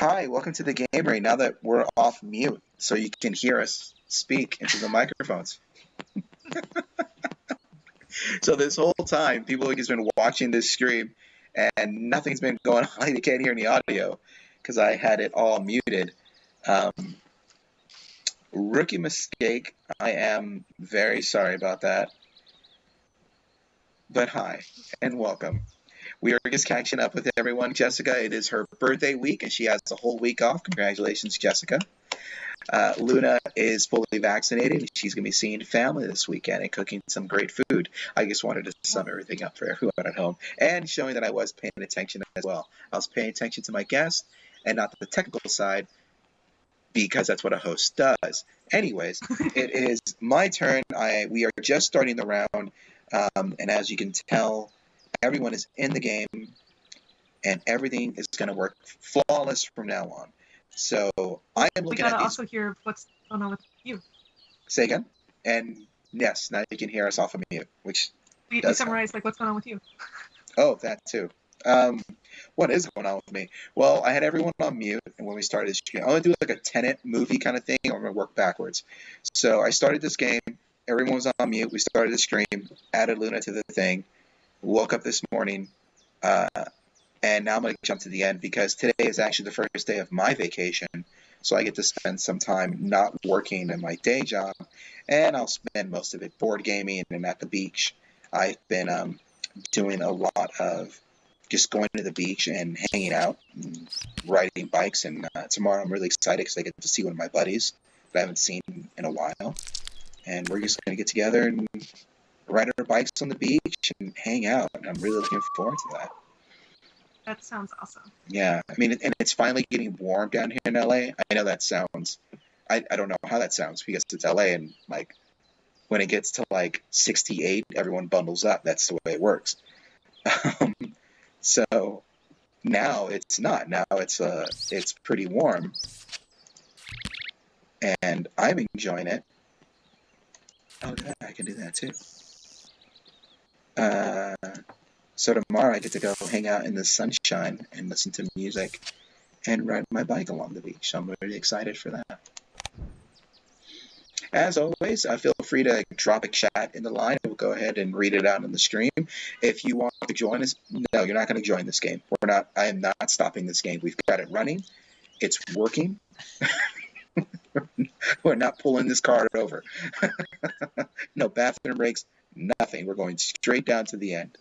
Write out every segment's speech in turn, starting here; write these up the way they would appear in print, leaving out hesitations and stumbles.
Hi, welcome to the Gamery. Now that we're off mute, so you can hear us speak into the microphones. So this whole time, people have just been watching this stream, and nothing's been going on. They can't hear any audio because I had it all muted. Rookie mistake. I am very sorry about that. But hi, and welcome. We are just catching up with everyone. Jessica, it is her birthday week, and she has a whole week off. Congratulations, Jessica. Luna is fully vaccinated. She's going to be seeing family this weekend and cooking some great food. I just wanted to sum everything up for everyone at home and showing that I was paying attention as well. I was paying attention to my guests and not the technical side because that's what a host does. Anyways, it is my turn. We are just starting the round, and as you can tell, everyone is in the game, and everything is going to work flawless from now on. So I am looking at these. We gotta also hear what's going on with you. Say again? And yes, now you can hear us off of mute, which we summarize like what's going on with you. Oh, that too. What is going on with me? Well, I had everyone on mute, and when we started this stream, I'm gonna do like a Tenet movie kind of thing. I'm gonna work backwards. So I started this game. Everyone was on mute. We started the stream. Added Luna to the thing. Woke up this morning. And now I'm going to jump to the end because today is actually the first day of my vacation. So I get to spend some time not working in my day job. And I'll spend most of it board gaming and at the beach. I've been doing a lot of just going to the beach and hanging out and riding bikes. And tomorrow I'm really excited because I get to see one of my buddies that I haven't seen in a while. And we're just going to get together and ride our bikes on the beach and hang out. And I'm really looking forward to that. That sounds awesome. Yeah, I mean, and it's finally getting warm down here in LA. I know that sounds, I don't know how that sounds because it's LA and like when it gets to like 68, everyone bundles up. That's the way it works. So now it's not. Now it's pretty warm, and I'm enjoying it. Oh, I can do that too. So tomorrow I get to go hang out in the sunshine and listen to music and ride my bike along the beach. So I'm really excited for that. As always, feel free to drop a chat in the line and we'll go ahead and read it out on the stream. If you want to join us, no, you're not going to join this game. I am not stopping this game. We've got it running. It's working. We're not pulling this card over. No bathroom breaks, nothing. We're going straight down to the end.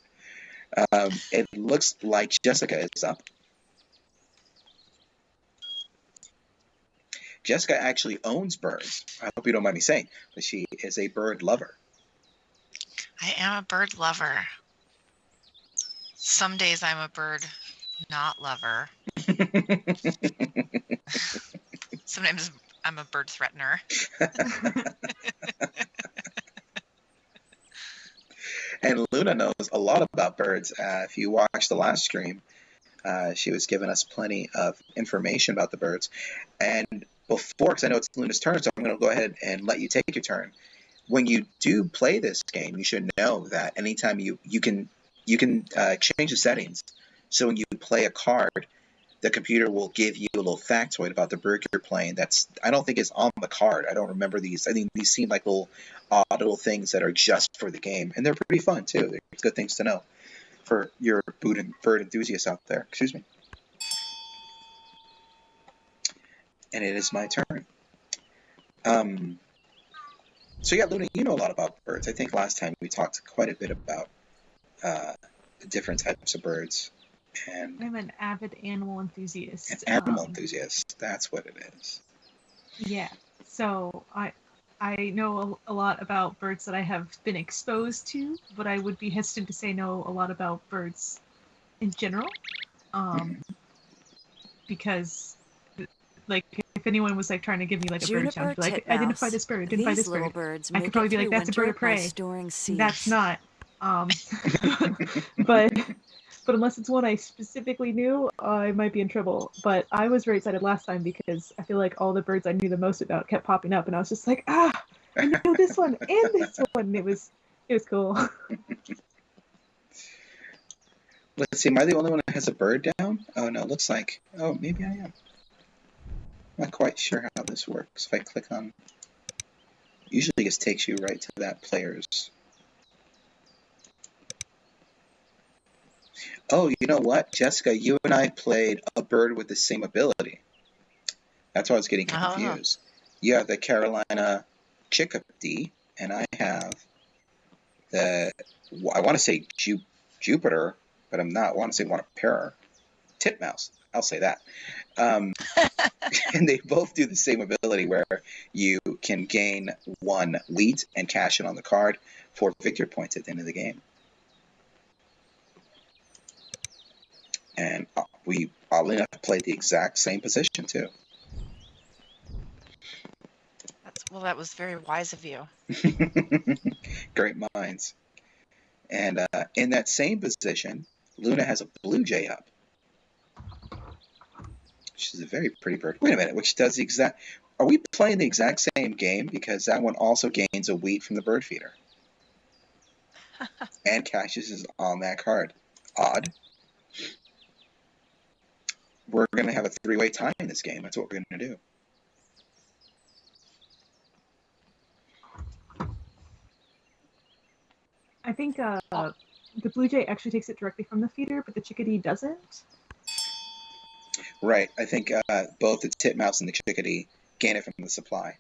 It looks like Jessica is up. Jessica actually owns birds. I hope you don't mind me saying, but she is a bird lover. I am a bird lover. Some days I'm a bird not lover. Sometimes I'm a bird threatener. And Luna knows a lot about birds. If you watched the last stream, she was giving us plenty of information about the birds. And before, because I know it's Luna's turn, so I'm going to go ahead and let you take your turn. When you do play this game, you should know that anytime you can change the settings. So when you play a card, the computer will give you a little factoid about the bird you're playing. I don't think it's on the card. I don't remember these. I think these seem like odd little things that are just for the game, and they're pretty fun too. They're good things to know for your bird enthusiasts out there. Excuse me. And it is my turn. So yeah, Luna, you know a lot about birds. I think last time we talked quite a bit about the different types of birds. And I'm an avid animal enthusiast. An animal enthusiast. That's what it is. Yeah. So I know a lot about birds that I have been exposed to, but I would be hesitant to say know a lot about birds in general. Because like if anyone was like trying to give me like a bird sound, like identify this bird, identify this bird, birds I could probably be like, that's a bird of prey. That's not. But unless it's one I specifically knew, I might be in trouble. But I was very excited last time because I feel like all the birds I knew the most about kept popping up, and I was just like, I know this one and this one. And it was cool. Let's see, am I the only one that has a bird down? Oh no, looks like, maybe I am. Not quite sure how this works. If I click on, usually it just takes you right to that player's. Oh, you know what, Jessica? You and I played a bird with the same ability. That's why I was getting confused. You have the Carolina chickadee, and I have the, I want to say Jupiter, but I'm not. I want to say one of pair. Titmouse. I'll say that. And they both do the same ability where you can gain 1 wheat and cash it on the card for victory points at the end of the game. And we, oddly enough, played the exact same position, too. Well, that was very wise of you. Great minds. And in that same position, Luna has a blue jay up, which is a very pretty bird. Wait a minute, which does the exact... Are we playing the exact same game? Because that one also gains a wheat from the bird feeder. And cashes is on that card. Odd. We're going to have a 3-way tie in this game. That's what we're going to do. I think the blue jay actually takes it directly from the feeder, but the chickadee doesn't. Right. I think both the titmouse and the chickadee gain it from the supply.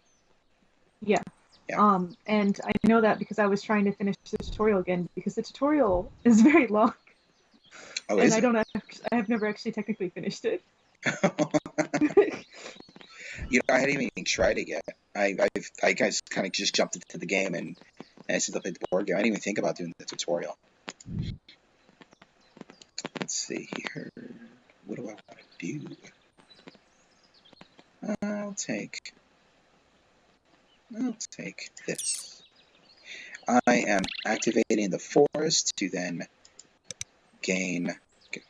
Yeah. And I know that because I was trying to finish the tutorial again, because the tutorial is very long. Oh, and is it? I have never actually technically finished it. You know, I hadn't even tried it yet. I guys kind of just jumped into the game and I said I played the board game. I didn't even think about doing the tutorial. Let's see here. What do I want to do? I'll take this. I am activating the forest to then gain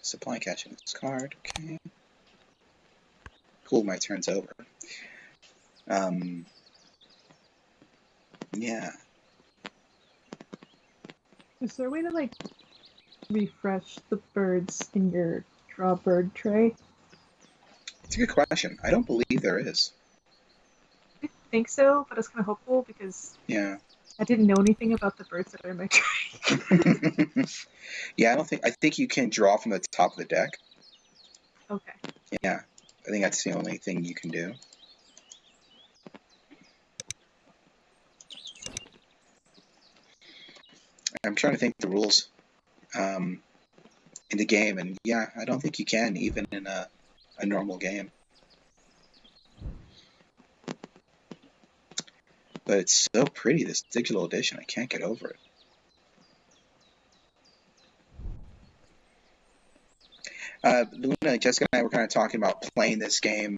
supply cash in this card. Okay. Cool, my turn's over. Yeah. Is there a way to, like, refresh the birds in your draw bird tray? It's a good question. I don't believe there is. I think so, but it's kind of hopeful because Yeah. I didn't know anything about the birds that are in my tray. Yeah, I think you can draw from the top of the deck. Okay. Yeah. I think that's the only thing you can do. I'm trying to think the rules in the game, and yeah, I don't think you can, even in a normal game. But it's so pretty, this digital edition. I can't get over it. Luna, Jessica, and I were kind of talking about playing this game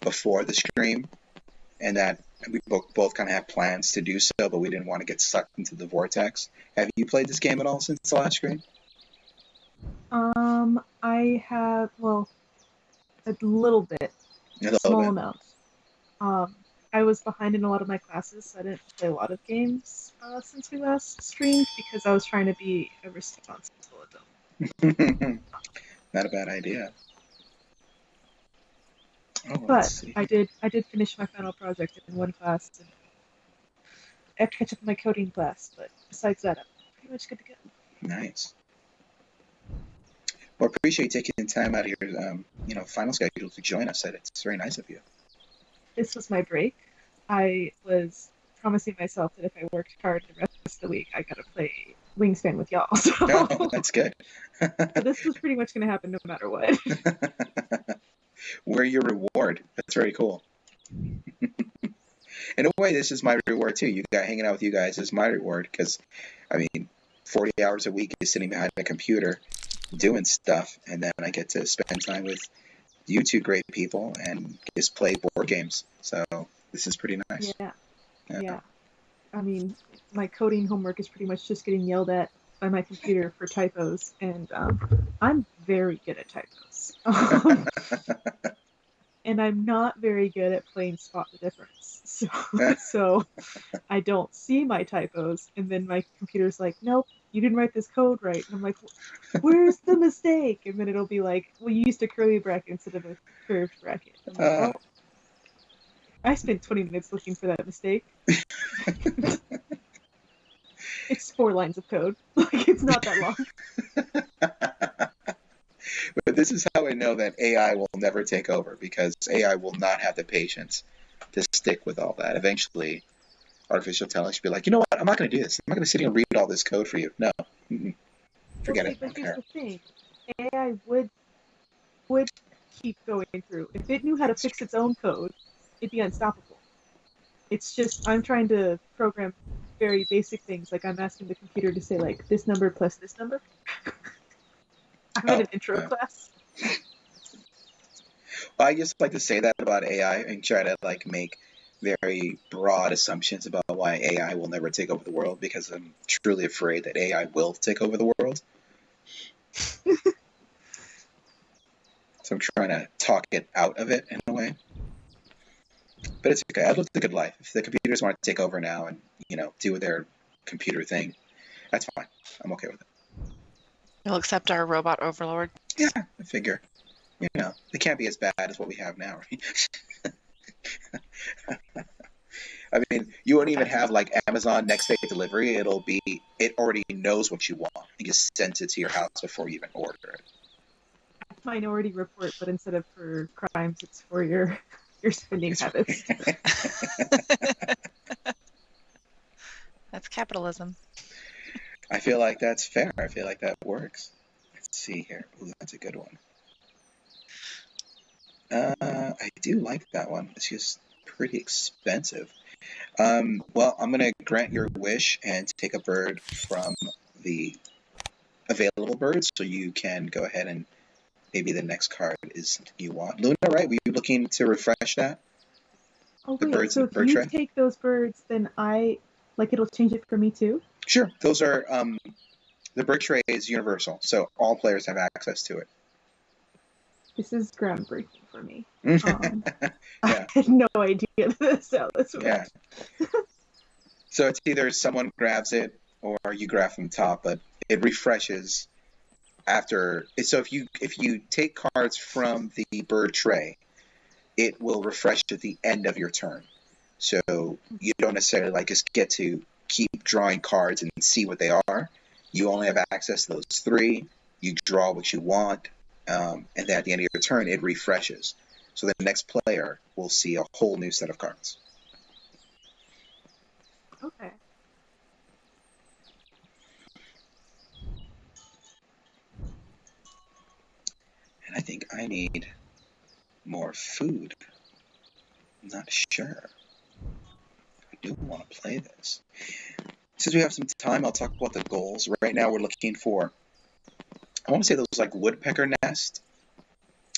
before the stream, and that we both kind of have plans to do so, but we didn't want to get sucked into the vortex. Have you played this game at all since the last stream? I have, well, a little bit. Small amount. I was behind in a lot of my classes, so I didn't play a lot of games since we last streamed because I was trying to be a responsible adult. Not a bad idea. Oh, but I did finish my final project in one class, and I have to catch up in my coding class. But besides that, I'm pretty much good to go. Nice. Well, I appreciate you taking time out of your final schedule to join us. It's very nice of you. This was my break. I was promising myself that if I worked hard the rest of the week, I gotta play Wingspan with y'all. So. Oh, that's good. So this was pretty much gonna happen no matter what. We're your reward. That's very cool. In a way, this is my reward too. Hanging out with you guys is my reward because, 40 hours a week is sitting behind a computer doing stuff, and then I get to spend time with you two great people and just play board games. So this is pretty nice. Yeah. My coding homework is pretty much just getting yelled at by my computer for typos, and I'm very good at typos. And I'm not very good at playing spot the difference. So I don't see my typos, and then my computer's like, nope, you didn't write this code right. And I'm like, where's the mistake? And then it'll be like, well, you used a curly bracket instead of a curved bracket. I'm like, well, I spent 20 minutes looking for that mistake. It's 4 lines of code. Like, it's not that long. But this is how I know that AI will never take over, because AI will not have the patience to stick with all that. Eventually, artificial intelligence will be like, you know what? I'm not going to do this. I'm not going to sit here and read all this code for you. No. Forget Okay, it. I but don't here's care. the thing. AI would keep going through. If it knew how to fix its own code, it'd be unstoppable. It's just I'm trying to program very basic things, like I'm asking the computer to say like this number plus this number. I'm in Oh, an intro class. I just like to say that about AI and try to like make very broad assumptions about why AI will never take over the world, because I'm truly afraid that AI will take over the world. So I'm trying to talk it out of it in a way. But it's okay. I've lived a good life. If the computers want to take over now and, do their computer thing, that's fine. I'm okay with it. You'll accept our robot overlord. Yeah, I figure. It can't be as bad as what we have now, right? I mean, you won't even have like Amazon next day delivery. It already knows what you want. It just sends it to your house before you even order it. Minority Report, but instead of for crimes, it's for your spending habits. That's capitalism. I feel like that's fair. I feel like that works. Let's see here. Ooh, that's a good one. I do like that one. It's just pretty expensive. Well, I'm going to grant your wish and take a bird from the available birds, so you can go ahead and maybe the next card is something you want. Luna, right? Were you looking to refresh that? Oh The wait, birds so in the if bird you tray? take those birds, then it'll change it for me too? Sure. Those are, the bird tray is universal, so all players have access to it. This is groundbreaking for me. Yeah. I had no idea this worked. Yeah. So it's either someone grabs it or you grab from the top, but it refreshes after. So if you take cards from the bird tray, it will refresh at the end of your turn. So you don't necessarily like just get to keep drawing cards and see what they are. You only have access to those 3. You draw what you want, and then at the end of your turn, it refreshes. So the next player will see a whole new set of cards. Okay. And I think I need more food. I'm not sure. I do want to play this. Since we have some time, I'll talk about the goals. Right now we're looking for, I want to say those like woodpecker nest.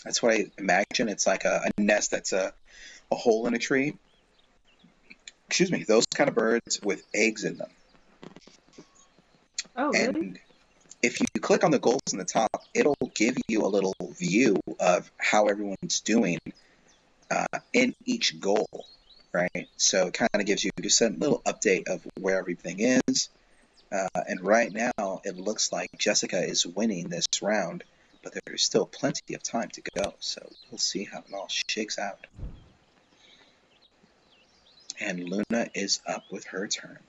That's what I imagine. It's like a nest that's a hole in a tree. Excuse me, those kind of birds with eggs in them. Oh, really? And if you click on the goals in the top, it'll give you a little view of how everyone's doing in each goal, right? So it kind of gives you just a little update of where everything is. And right now, it looks like Jessica is winning this round, but there's still plenty of time to go. So we'll see how it all shakes out. And Luna is up with her turn.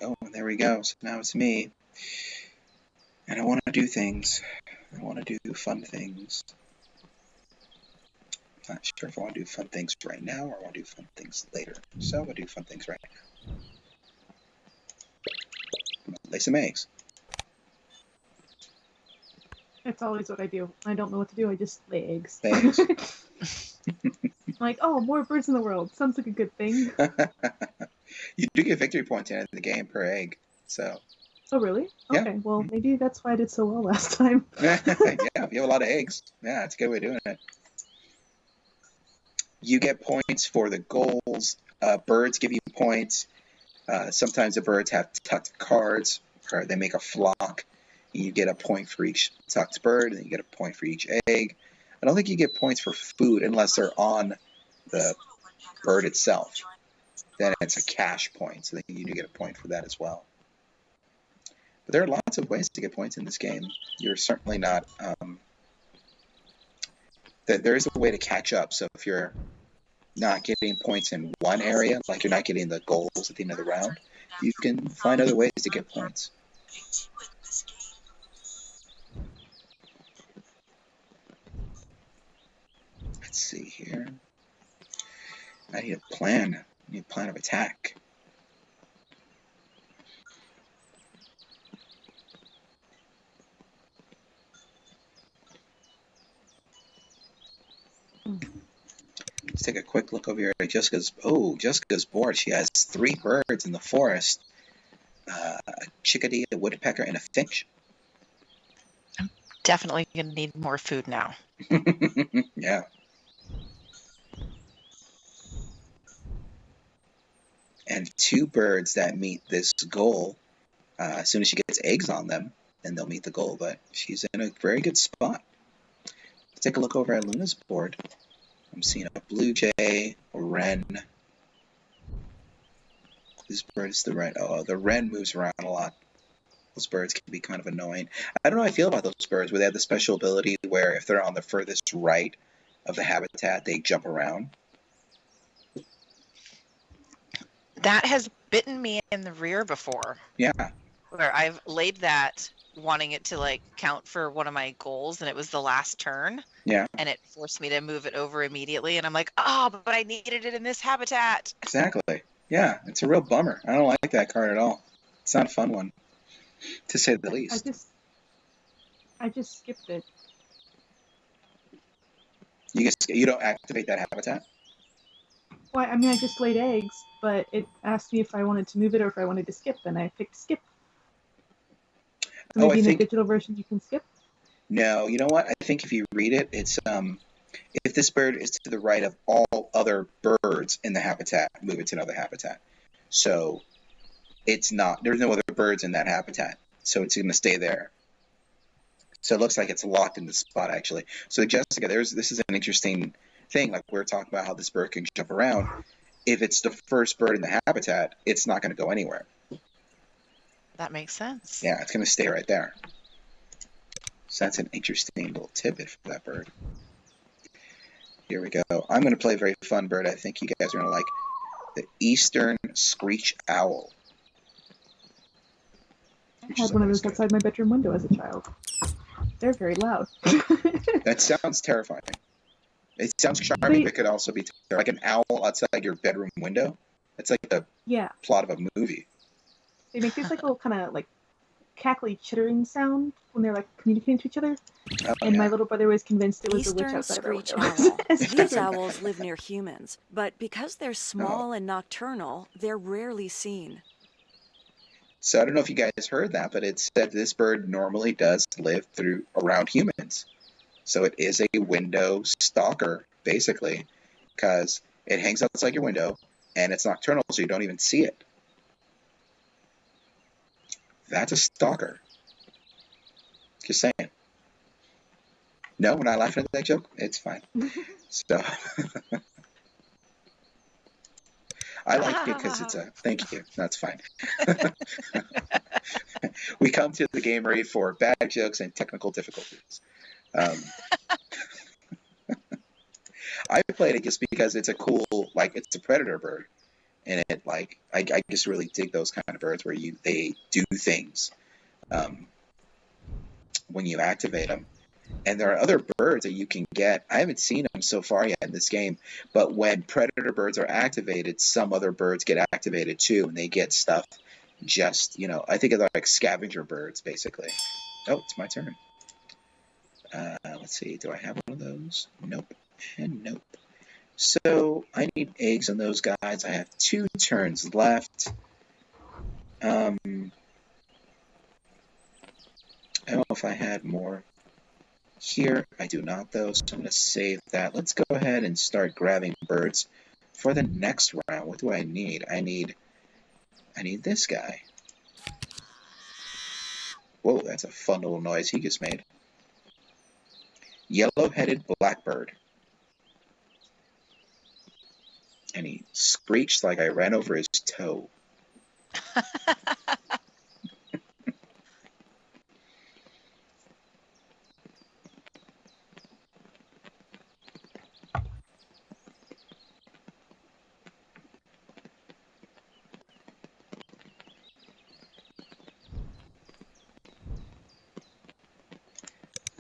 Oh, there we go. So now it's me. And I want to do things. I want to do fun things. I'm not sure if I want to do fun things right now or I want to do fun things later. So I'm going to do fun things right now. I'm going to lay some eggs. That's always what I do. I don't know what to do. I just lay eggs. Lay eggs. I'm like, oh, more birds in the world. Sounds like a good thing. You do get victory points in the game per egg. So. Oh, really? Yeah. Okay, well, maybe that's why I did so well last time. Yeah, if you have a lot of eggs. Yeah, that's a good way of doing it. You get points for the goals. Birds give you points. Sometimes the birds have tucked cards, or they make a flock. You get a point for each tucked bird, and then you get a point for each egg. I don't think you get points for food unless they're on the bird itself. Then it's a cash point, so then you do get a point for that as well. But there are lots of ways to get points in this game. You're certainly not there is a way to catch up. So if you're not getting points in one area, like you're not getting the goals at the end of the round, you can find other ways to get points. Let's see here. I need a plan. I need a plan of attack. Let's take a quick look over here at Jessica's. Oh, Jessica's board. She has 3 birds in the forest. A chickadee, a woodpecker, and a finch. Definitely going to need more food now. Yeah. And 2 birds that meet this goal. As soon as she gets eggs on them, then they'll meet the goal. But she's in a very good spot. Let's take a look over at Luna's board. I'm seeing a blue jay, a wren. This bird is the wren. Oh, the wren moves around a lot. Those birds can be kind of annoying. I don't know how I feel about those birds, where they have the special ability where if they're on the furthest right of the habitat, they jump around. That has bitten me in the rear before. Yeah. Where I've laid that wanting it to like count for one of my goals, and it was the last turn. Yeah. And it forced me to move it over immediately, and I'm like, oh, but I needed it in this habitat. Exactly. Yeah, it's a real bummer. I don't like that card at all. It's not a fun one, to say the least. I just skipped it. You don't activate that habitat? Well, I mean, I just laid eggs, but it asked me if I wanted to move it or if I wanted to skip, and I picked skip. So maybe in the digital version you can skip? No, you know what? I think if you read it, it's if this bird is to the right of all other birds in the habitat, move it to another habitat. So it's not, there's no other birds in that habitat. So it's going to stay there. So it looks like it's locked in the spot, actually. So Jessica, this is an interesting thing. Like we're talking about how this bird can jump around. If it's the first bird in the habitat, it's not going to go anywhere. That makes sense. Yeah, it's going to stay right there. So that's an interesting little tidbit for that bird. Here we go. I'm going to play a very fun bird I think you guys are going to like. The Eastern Screech Owl. I had one of those outside my bedroom window as a child. They're very loud. That sounds terrifying. It sounds charming, but it could also be like an owl outside your bedroom window. It's like the plot of a movie. They make this like little kind of like cackly chittering sound when they're like communicating to each other. And my little brother was convinced it was a witch outside of our window. These owls live near humans, but because they're small and nocturnal, they're rarely seen. So I don't know if you guys heard that, but it said this bird normally does live around humans. So it is a window stalker, basically, because it hangs outside your window, and it's nocturnal, so you don't even see it. That's a stalker. Just saying. No, we're not laughing at that joke. It's fine. So I like it because it's a thank you. That's fine. We come to the Gamery for bad jokes and technical difficulties. I played it just because it's a cool, like it's a predator bird. And it like I just really dig those kind of birds where they do things when you activate them. And there are other birds that you can get. I haven't seen them so far yet in this game, but when predator birds are activated, some other birds get activated too, and they get stuff. Just I think they're like scavenger birds, basically. Oh, it's my turn. Let's see. Do I have one of those? Nope. And nope. So I need eggs on those guys. I have 2 turns left. I don't know if I had more here. I do not, though, so I'm going to save that. Let's go ahead and start grabbing birds for the next round. What do I need? I need this guy. Whoa, that's a fun little noise he just made. Yellow-headed blackbird. And he screeched like I ran over his toe.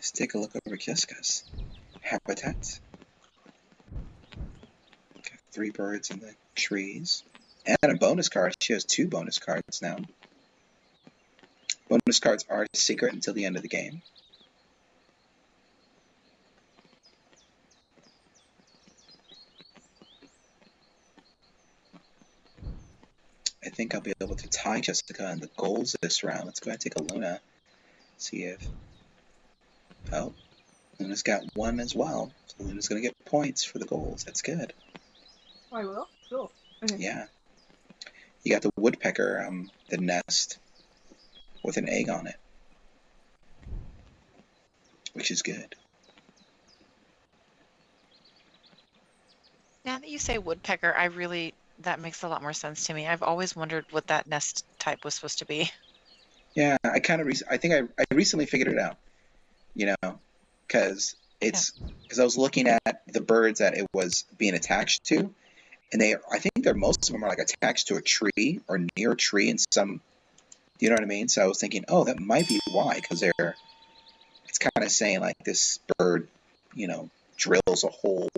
Let's take a look over Kiska's habitat. Got 3 birds in the trees. And a bonus card. She has 2 bonus cards now. Bonus cards are secret until the end of the game. I think I'll be able to tie Jessica in the goals this round. Let's go ahead and take a Luna. See if... Oh, Luna's got 1 as well. So Luna's going to get points for the goals. That's good. I will? Cool. Okay. Yeah. You got the woodpecker, the nest, with an egg on it. Which is good. Now that you say woodpecker, that makes a lot more sense to me. I've always wondered what that nest type was supposed to be. Yeah, I think I recently figured it out. You know, because I was looking at the birds that it was being attached to, and I think most of them are like attached to a tree or near a tree in some, you know what I mean? So I was thinking, oh, that might be why, because it's kind of saying like this bird, you know, drills a hole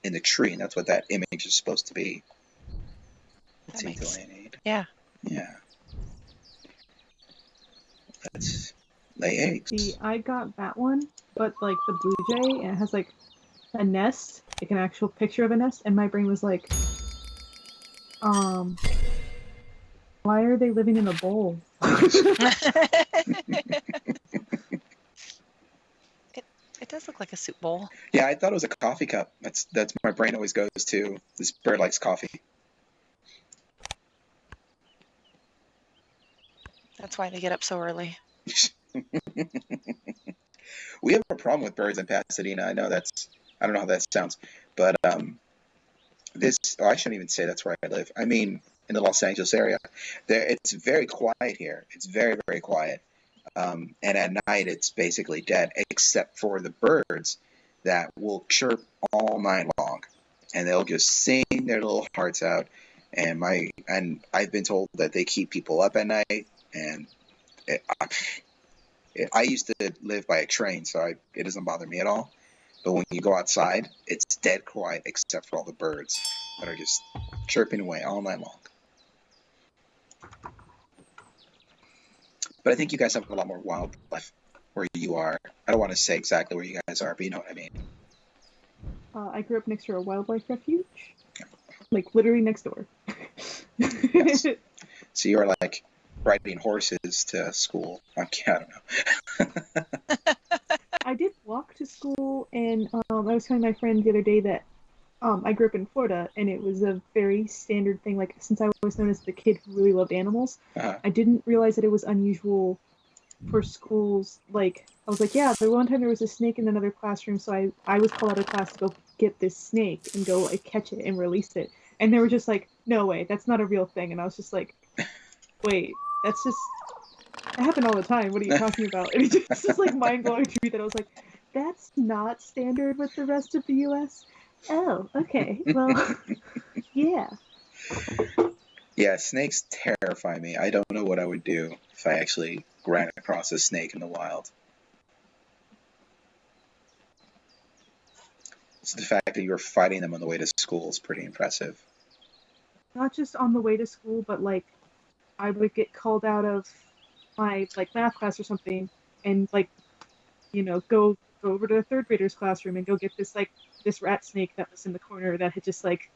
in the tree, and that's what that image is supposed to be. Let's see, Delaney. Yeah. Yeah. Let's lay eggs. See, I got that one, but like the blue jay, and it has like a nest, like an actual picture of a nest, and my brain was like, why are they living in a bowl? It does look like a soup bowl. Yeah, I thought it was a coffee cup. That's my brain always goes to. This bird likes coffee. That's why they get up so early. We have a problem with birds in Pasadena. I don't know how that sounds, but I shouldn't even say that's where I live. I mean, in the Los Angeles area, it's very quiet here. It's very, very quiet. And at night, it's basically dead, except for the birds that will chirp all night long, and they'll just sing their little hearts out. And I've been told that they keep people up at night. And I used to live by a train, so it doesn't bother me at all. But when you go outside, it's dead quiet except for all the birds that are just chirping away all night long. But I think you guys have a lot more wildlife where you are. I don't want to say exactly where you guys are, but you know what I mean. I grew up next to a wildlife refuge, like literally next door. Yes. So you are like riding horses to school. Okay, I don't know. I did walk to school, and I was telling my friend the other day that I grew up in Florida, and it was a very standard thing. Like, since I was known as the kid who really loved animals, I didn't realize that it was unusual for schools. Like, I was like, yeah, the one time there was a snake in another classroom, so I was called out of class to go get this snake and go like catch it and release it. And they were just like, no way, that's not a real thing. And I was just like, wait, that's just, that happened all the time. What are you talking about? And it just is like mind-blowing to me that I was like, that's not standard with the rest of the U.S.? Oh, okay. Well, yeah. Yeah, snakes terrify me. I don't know what I would do if I actually ran across a snake in the wild. So the fact that you were fighting them on the way to school is pretty impressive. Not just on the way to school, but like I would get called out of my like math class or something, and like, you know, go over to the third grader's classroom and go get this rat snake that was in the corner that had just like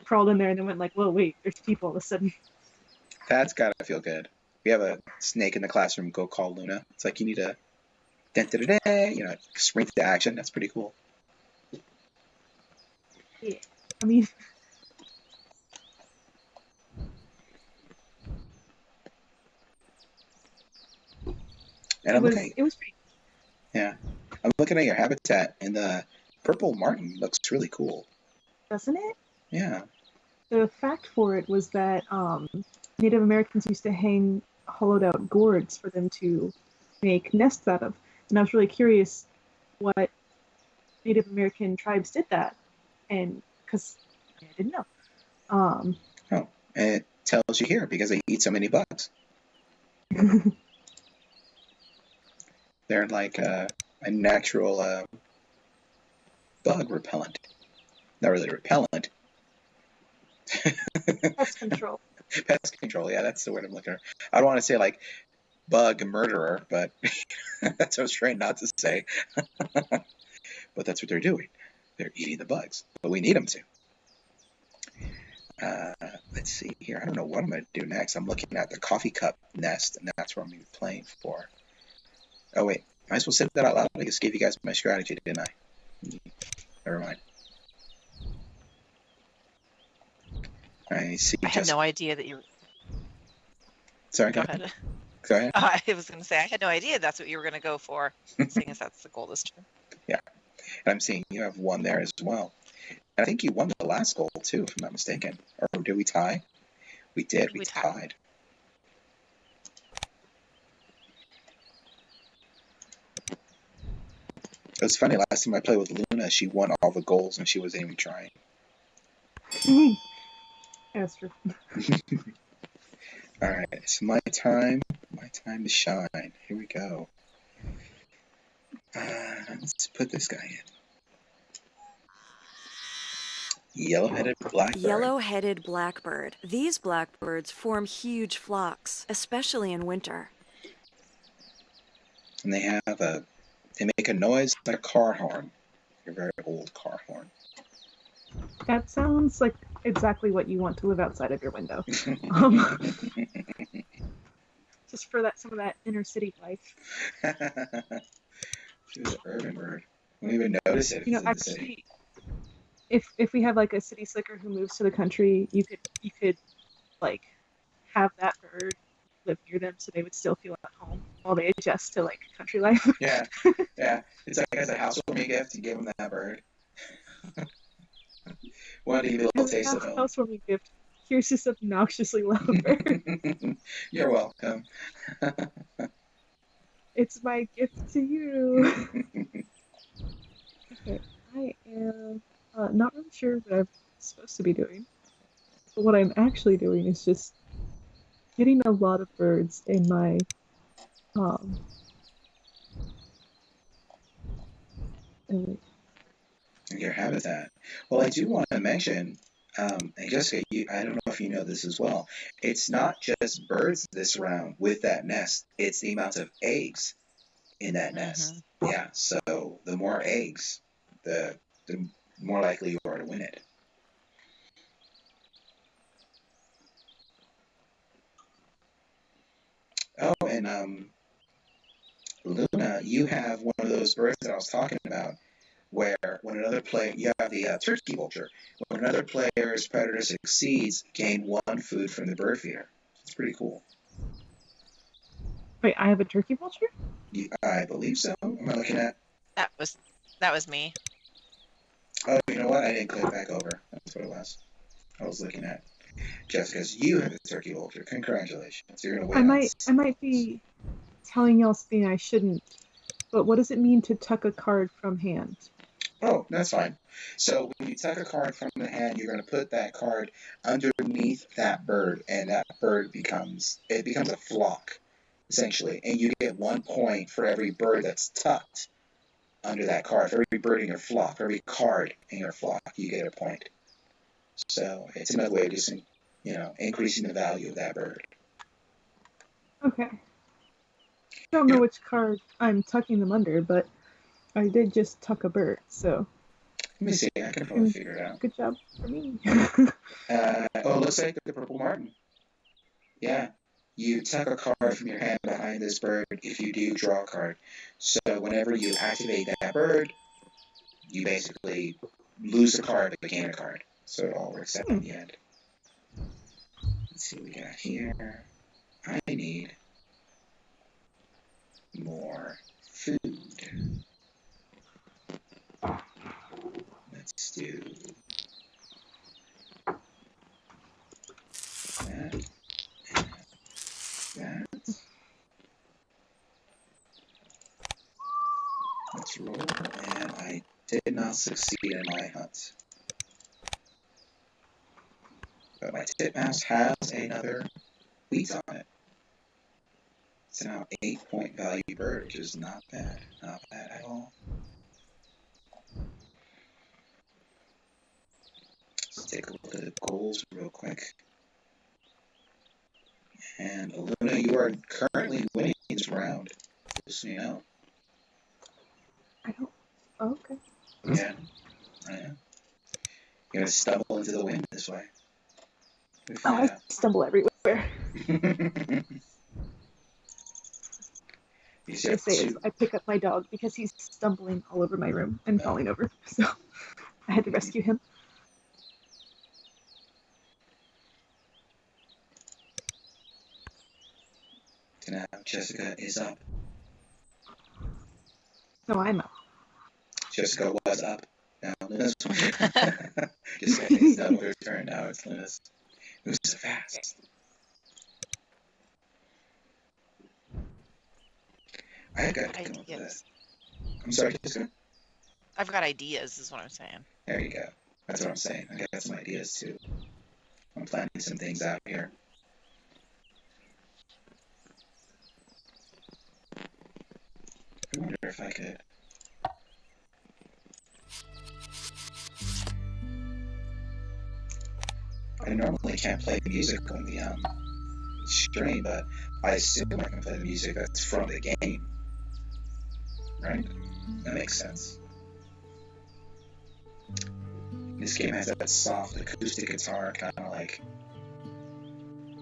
crawled in there, and then went like, whoa, wait, there's people all of a sudden. That's gotta feel good. We have a snake in the classroom. Go call Luna. It's like you need a spring to action. That's pretty cool. Yeah, I mean. And it was pretty. Yeah, I'm looking at your habitat, and the purple martin looks really cool. Doesn't it? Yeah. The fact for it was that Native Americans used to hang hollowed out gourds for them to make nests out of. And I was really curious what Native American tribes did that. And because I didn't know. Oh, and it tells you here because they eat so many bugs. They're like my natural bug repellent. Not really repellent. Pest control. Pest control, yeah, that's the word I'm looking for. I don't want to say like bug murderer, but that's what I was trying not to say. But that's what they're doing. They're eating the bugs, but we need them to. Let's see here. I don't know what I'm going to do next. I'm looking at the coffee cup nest, and that's what I'm going to be playing for. Oh, wait. I might as well say that out loud. I just gave you guys my strategy, didn't I? Never mind. I see. I had no idea that you. Sorry, Go ahead. Go ahead. I was going to say I had no idea that's what you were going to go for, seeing as that's the goal this turn. Yeah, and I'm seeing you have one there as well. And I think you won the last goal too, if I'm not mistaken. Or did we tie? We did. We tied. It was funny. Last time I played with Luna, she won all the goals, and she wasn't even trying. That's true. All right, it's my time. My time to shine. Here we go. Let's put this guy in. Yellow-headed blackbird. Yellow-headed blackbird. These blackbirds form huge flocks, especially in winter. And they make a noise like a car horn. A very old car horn. That sounds like exactly what you want to live outside of your window. Just for some of that inner city life. She's an urban bird. I don't even notice it. Actually, if we have like a city slicker who moves to the country, you could like have that bird live near them, so they would still feel at home while they adjust to like country life. Yeah. It's like as a housewarming gift, you give them that bird. Want to give you a little taste of home. Housewarming gift. Here's this obnoxiously loud bird. You're welcome. It's my gift to you. Okay, I am not really sure what I'm supposed to be doing. But what I'm actually doing is just getting a lot of birds in my your habitat. Well, I do want to mention, and Jessica, I don't know if you know this as well. It's not just birds this round with that nest. It's the amount of eggs in that nest. Yeah, so the more eggs, the more likely you are to win it. Oh, and Luna, you have one of those birds that I was talking about, where when another player, you have the turkey vulture. When another player's predator succeeds, gain 1 food from the bird feeder. It's pretty cool. Wait, I have a turkey vulture? I believe so. Am I looking at? That was me. Oh, you know what? I didn't click back over. That's what it was. I was looking at Jessica's. You have a turkey vulture. Congratulations. You're gonna win. I might be telling y'all something I shouldn't. But what does it mean to tuck a card from hand? Oh, that's fine. So when you tuck a card from the hand, you're going to put that card underneath that bird, and that bird becomes a flock, essentially. And you get 1 point for every bird that's tucked under that card. For every bird in your flock, for every card in your flock, you get a point. So it's another way of just, increasing the value of that bird. Okay. I don't know which card I'm tucking them under, but I did just tuck a bird, so. Let me see. I can probably figure it out. Good job for me. It looks like the purple martin. Yeah. You tuck a card from your hand behind this bird if you do draw a card. So whenever you activate that bird, you basically lose a card but gain a card. So it all works out in the end. Let's see what we got here. I need more food. Let's do that and that. Let's roll, and I did not succeed in my hunt. But my titmouse has another wheat on it. It's now 8-point value bird, which is not bad. Not bad at all. Let's take a look at the goals real quick. And Luna, you are currently winning this round. Just so you know. I don't. Oh, okay. Yeah, I know. You're gonna stumble into the wind this way. Oh, I stumble everywhere. You What see I say is two. I pick up my dog because he's stumbling all over my room and falling over. So I had to rescue him. Now Jessica is up. No, I'm up. Jessica was up. Now Luna's just saying it's not her turn now. It's Luna's. Who's so fast? I got to come up with that. I'm sorry, Jessica. I've got ideas, is what I'm saying. There you go. That's what I'm saying. I got some ideas too. I'm planning some things out here. I wonder if I could. I normally can't play music on the stream, but I assume I can play the music that's from the game. Right? That makes sense. This game has that soft acoustic guitar, kind of like,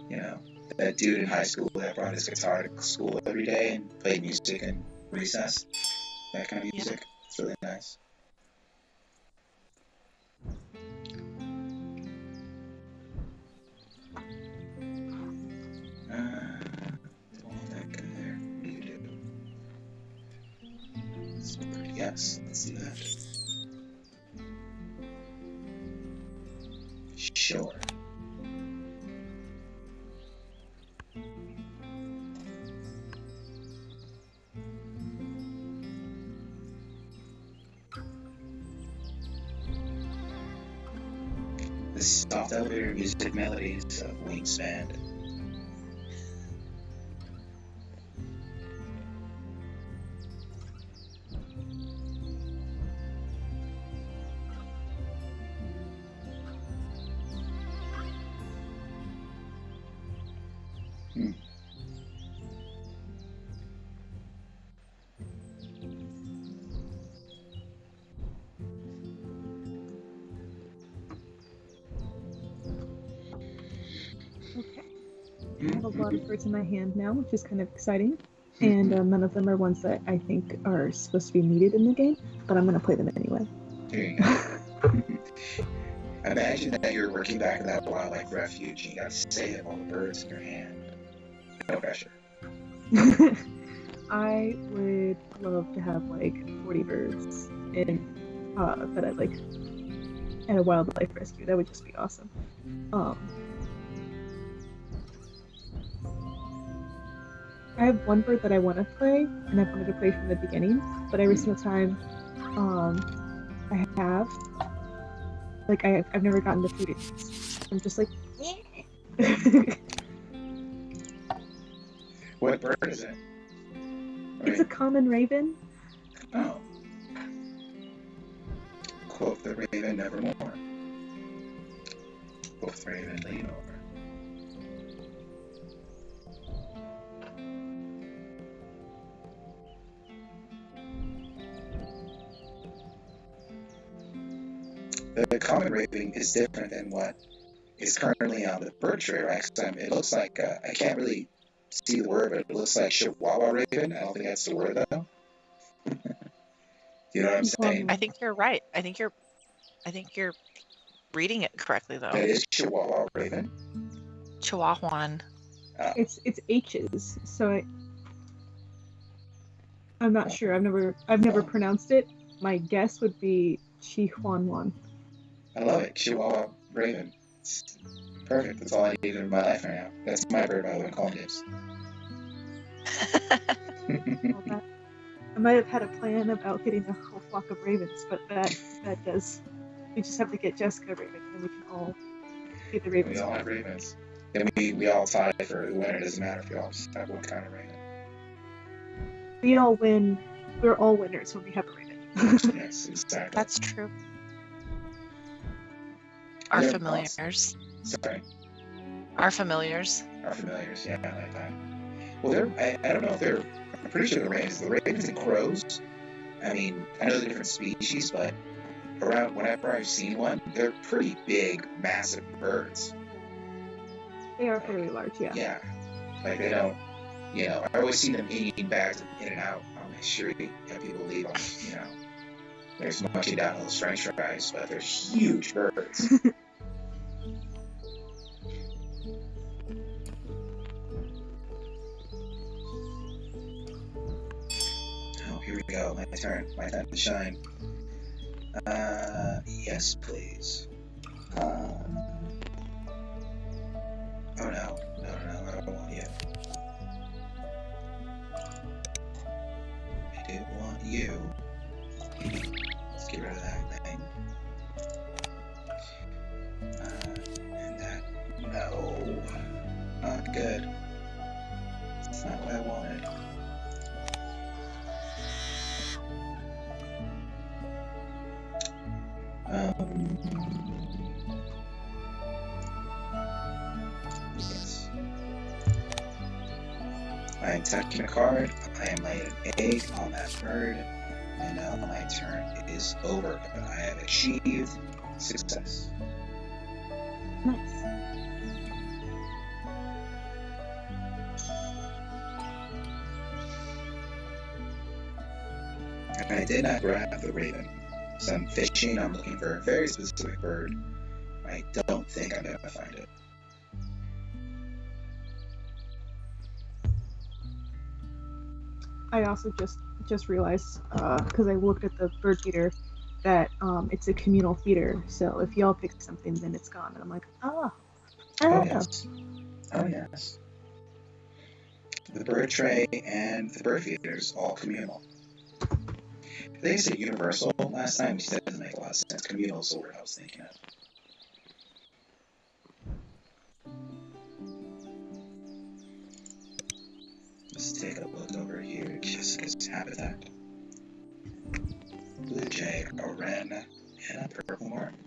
you know, that dude in high school that brought his guitar to school every day and played music in recess. That kind of music. It's really nice. Don't want that guy there. What do you do? Yes, let's do that. Sure. The soft elevator music melodies of Wingspan. Okay. I have a lot of birds in my hand now, which is kind of exciting. And none of them are ones that I think are supposed to be needed in the game, but I'm going to play them anyway. There you go. Imagine that you're working back in that wildlife refuge and you got to save all the birds in your hand. No pressure. I would love to have like 40 birds in that I like at a wildlife rescue. That would just be awesome. I have one bird that I want to play, and I've wanted to play from the beginning, but every single time I have, like, I've never gotten the food. I'm just like, What bird is it? It's a common raven. Oh. Quote the raven nevermore. Quote the raven lean over. The common raven is different than what is currently on the bird tray rack. It looks like, I can't really see the word, but it looks like Chihuahua raven. I don't think that's the word, though. You know what I'm saying? I think you're right. I think you're reading it correctly, though. That is Chihuahua raven. Chihuahuan. It's H's, so I'm not sure. I've never pronounced it. My guess would be Chihuahuan. I love it. Chihuahua raven. It's perfect. That's all I need in my life right now. That's my bird, by the way. Call names. I might have had a plan about getting a whole flock of ravens, but that does. We just have to get Jessica a raven, and we can all get the ravens. We all have ravens. Then we all tie for the winner. It doesn't matter if we all just have one kind of raven. we all win. We're all winners when we have a raven. Yes, exactly. That's true. Our Other familiars. thoughts? Sorry. Our familiars. Our familiars, yeah, I like that. Well, I don't know if they're, I'm pretty sure the ravens and crows, I mean, I know they're different species, but whenever I've seen one, they're pretty big, massive birds. They are fairly large, yeah. Yeah. Like, they don't, I always see them eating bags in and out on the street. Yeah, people leave them, they're munching down those french fries, but they're huge birds. Oh, here we go. My turn to shine. Yes, please. Oh no, I don't want you. I didn't want you. Let's get rid of that thing. And that, no, not good. It's not what I wanted. Yes. I am attacking a card. I am laying an egg on that bird. And now my turn is over. But I have achieved success. Nice. And I did not grab the raven. So I'm fishing. I'm looking for a very specific bird. I don't think I'm going to find it. I also just realized, because I looked at the bird feeder, that it's a communal feeder. So if y'all pick something, then it's gone. And I'm like, oh. Oh, yes. Oh, yes. The bird tray and the bird feeders, all communal. I think I said universal last time. You said it doesn't make a lot of sense. Communal is the word I was thinking of. Let's take a look over here at Jessica's habitat. Blue jay, a wren, and a purple martin.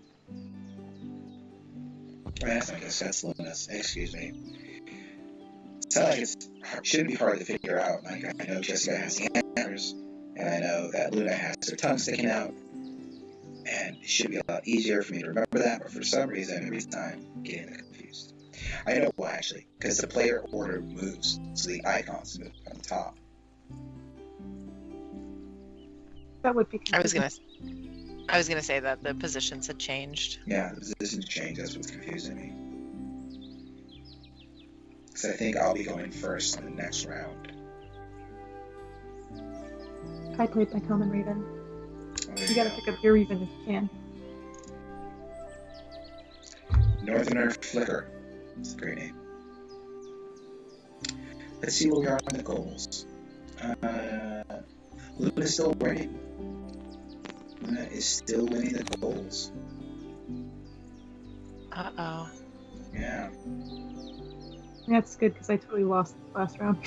I guess that's Luna's. Excuse me. It's not like it shouldn't be hard to figure out. Like, I know Jessica has antlers, and I know that Luna has her tongue sticking out, and it should be a lot easier for me to remember that, but for some reason, every time, I'm getting confused. I know why, actually, because the player order moves, so the icons move on the top. That would be I was gonna say that the positions had changed. Yeah, the positions changed. That's what's confusing me. Because I think I'll be going first in the next round. I played my common raven. Oh, You gotta pick up your raven if you can. Northerner Flicker. It's a great name. Let's see where we are on the goals. Luna's still winning. Luna is still winning the goals. Uh-oh. Yeah. That's good because I totally lost last round.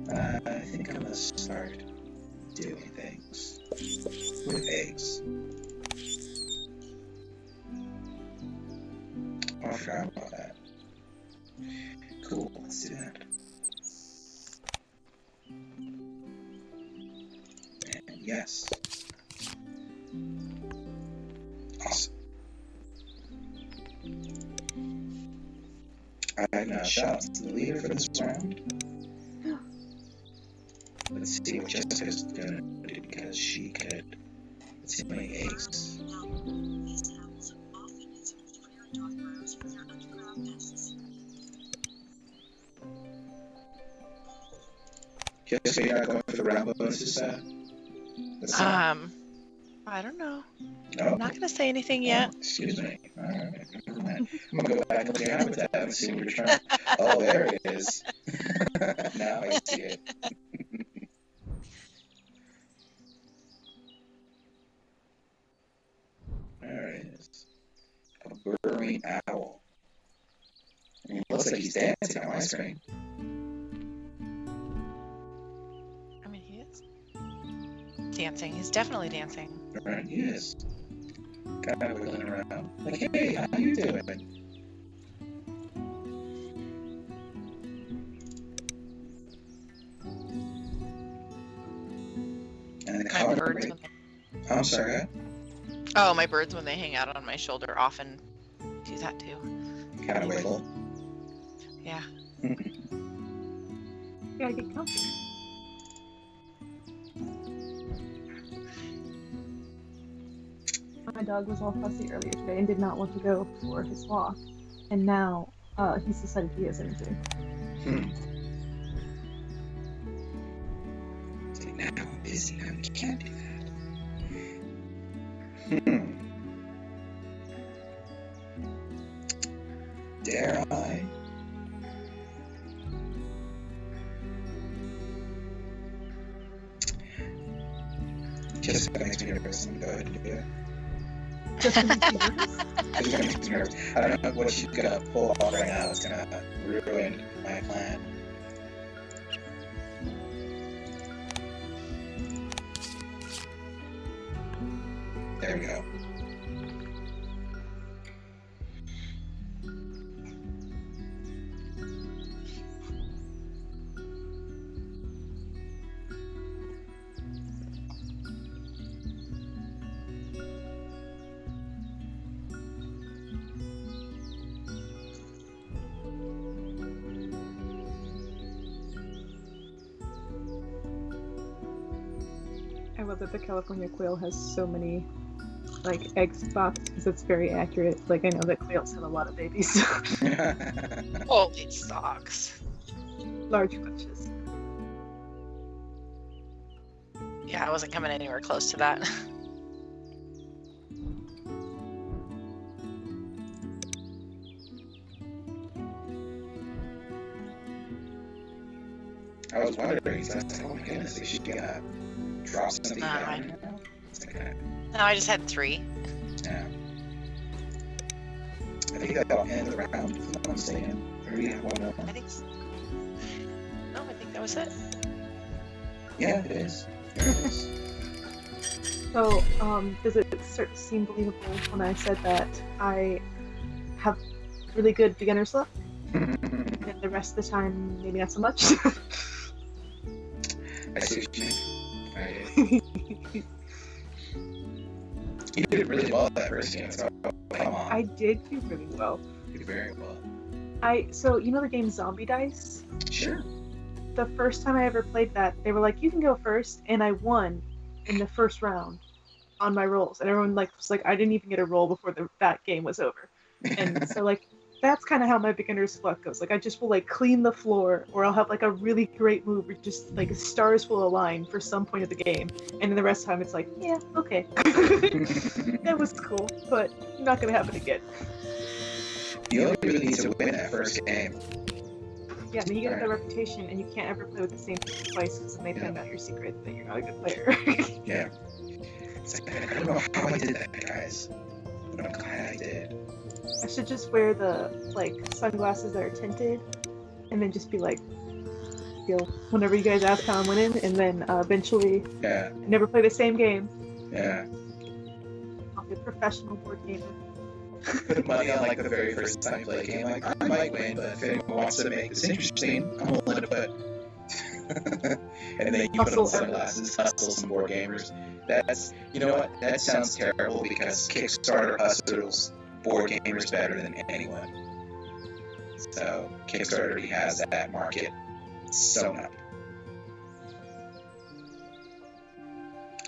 I think I'm gonna start doing things with eggs. Oh, I forgot about that. Cool, let's do that. And yes. Awesome. I'm gonna shout out to the leader for this round. Let's see what Jessica's gonna do because she could. Let's see how many eggs. Jessica, you're not going for the round bonuses, I don't know. No? I'm not gonna say anything yet. Oh, excuse me. Alright, never mind. I'm gonna go back and look at your habitat and see what you're trying. Oh, there it is. Now I see it. There it is. A burrowing owl. I mean, it looks like he's dancing on my screen. dancing. He's definitely dancing. Right, he is. Kind of wiggling around. Like, hey, how you doing? And the My color birds. rate. I'm sorry. Oh, my birds when they hang out on my shoulder often do that too. Kind of wiggle. Yeah. Yeah, I get comfy. My dog was all fussy earlier today and did not want to go for his walk, and now he's decided he is into. Now I'm busy. Now we can't do that. Dare I? Just that makes me nervous. I'm gonna go ahead and do it. Just to make you nervous? Just that makes me nervous. I don't know what she's gonna pull off right now. It's gonna ruin my plan. There we go. I love that the California quail has so many egg spots because it's very accurate. Like, I know that quails have a lot of babies. Holy socks. Large bunches. Yeah, I wasn't coming anywhere close to that. I was wondering, so I was like, oh my goodness, is she gonna drop something down? No, I just had 3. Yeah. I think that'll end the round, if I'm not mistaken. Or do you have one more? I think so. No, I think that was it. Yeah, it is. There it is. So, does it start to seem believable when I said that I have really good beginner's luck, and the rest of the time, maybe not so much? I see what you mean. You did really well that first game, so come on. I did do really well. You did very well. So you know the game Zombie Dice? Sure. The first time I ever played that, they were like, you can go first, and I won in the first round on my rolls. And everyone was like, I didn't even get a roll before that game was over. And so that's kind of how my beginner's luck goes. I just will clean the floor, or I'll have a really great move, or just stars will align for some point of the game, and then the rest of the time it's yeah, okay. That was cool, but not gonna happen again. You only really need to win that first game. Yeah, then you get that reputation, and you can't ever play with the same people twice, because then they find out your secret that you're not a good player. Yeah. It's I don't know how I did that, guys, but I'm glad I did. I should just wear the sunglasses that are tinted, and then just be whenever you guys ask how I'm winning, and then eventually never play the same game. Yeah. I'll be a professional board gamer. Put money on the very first time I play a game. I might win, but if anyone wants to make this interesting, I'm willing to put. And then you put on sunglasses, hustle some board gamers. That's, you know what? That sounds terrible because Kickstarter hustles board gamers better than anyone. So Kickstarter already has that market sewn up.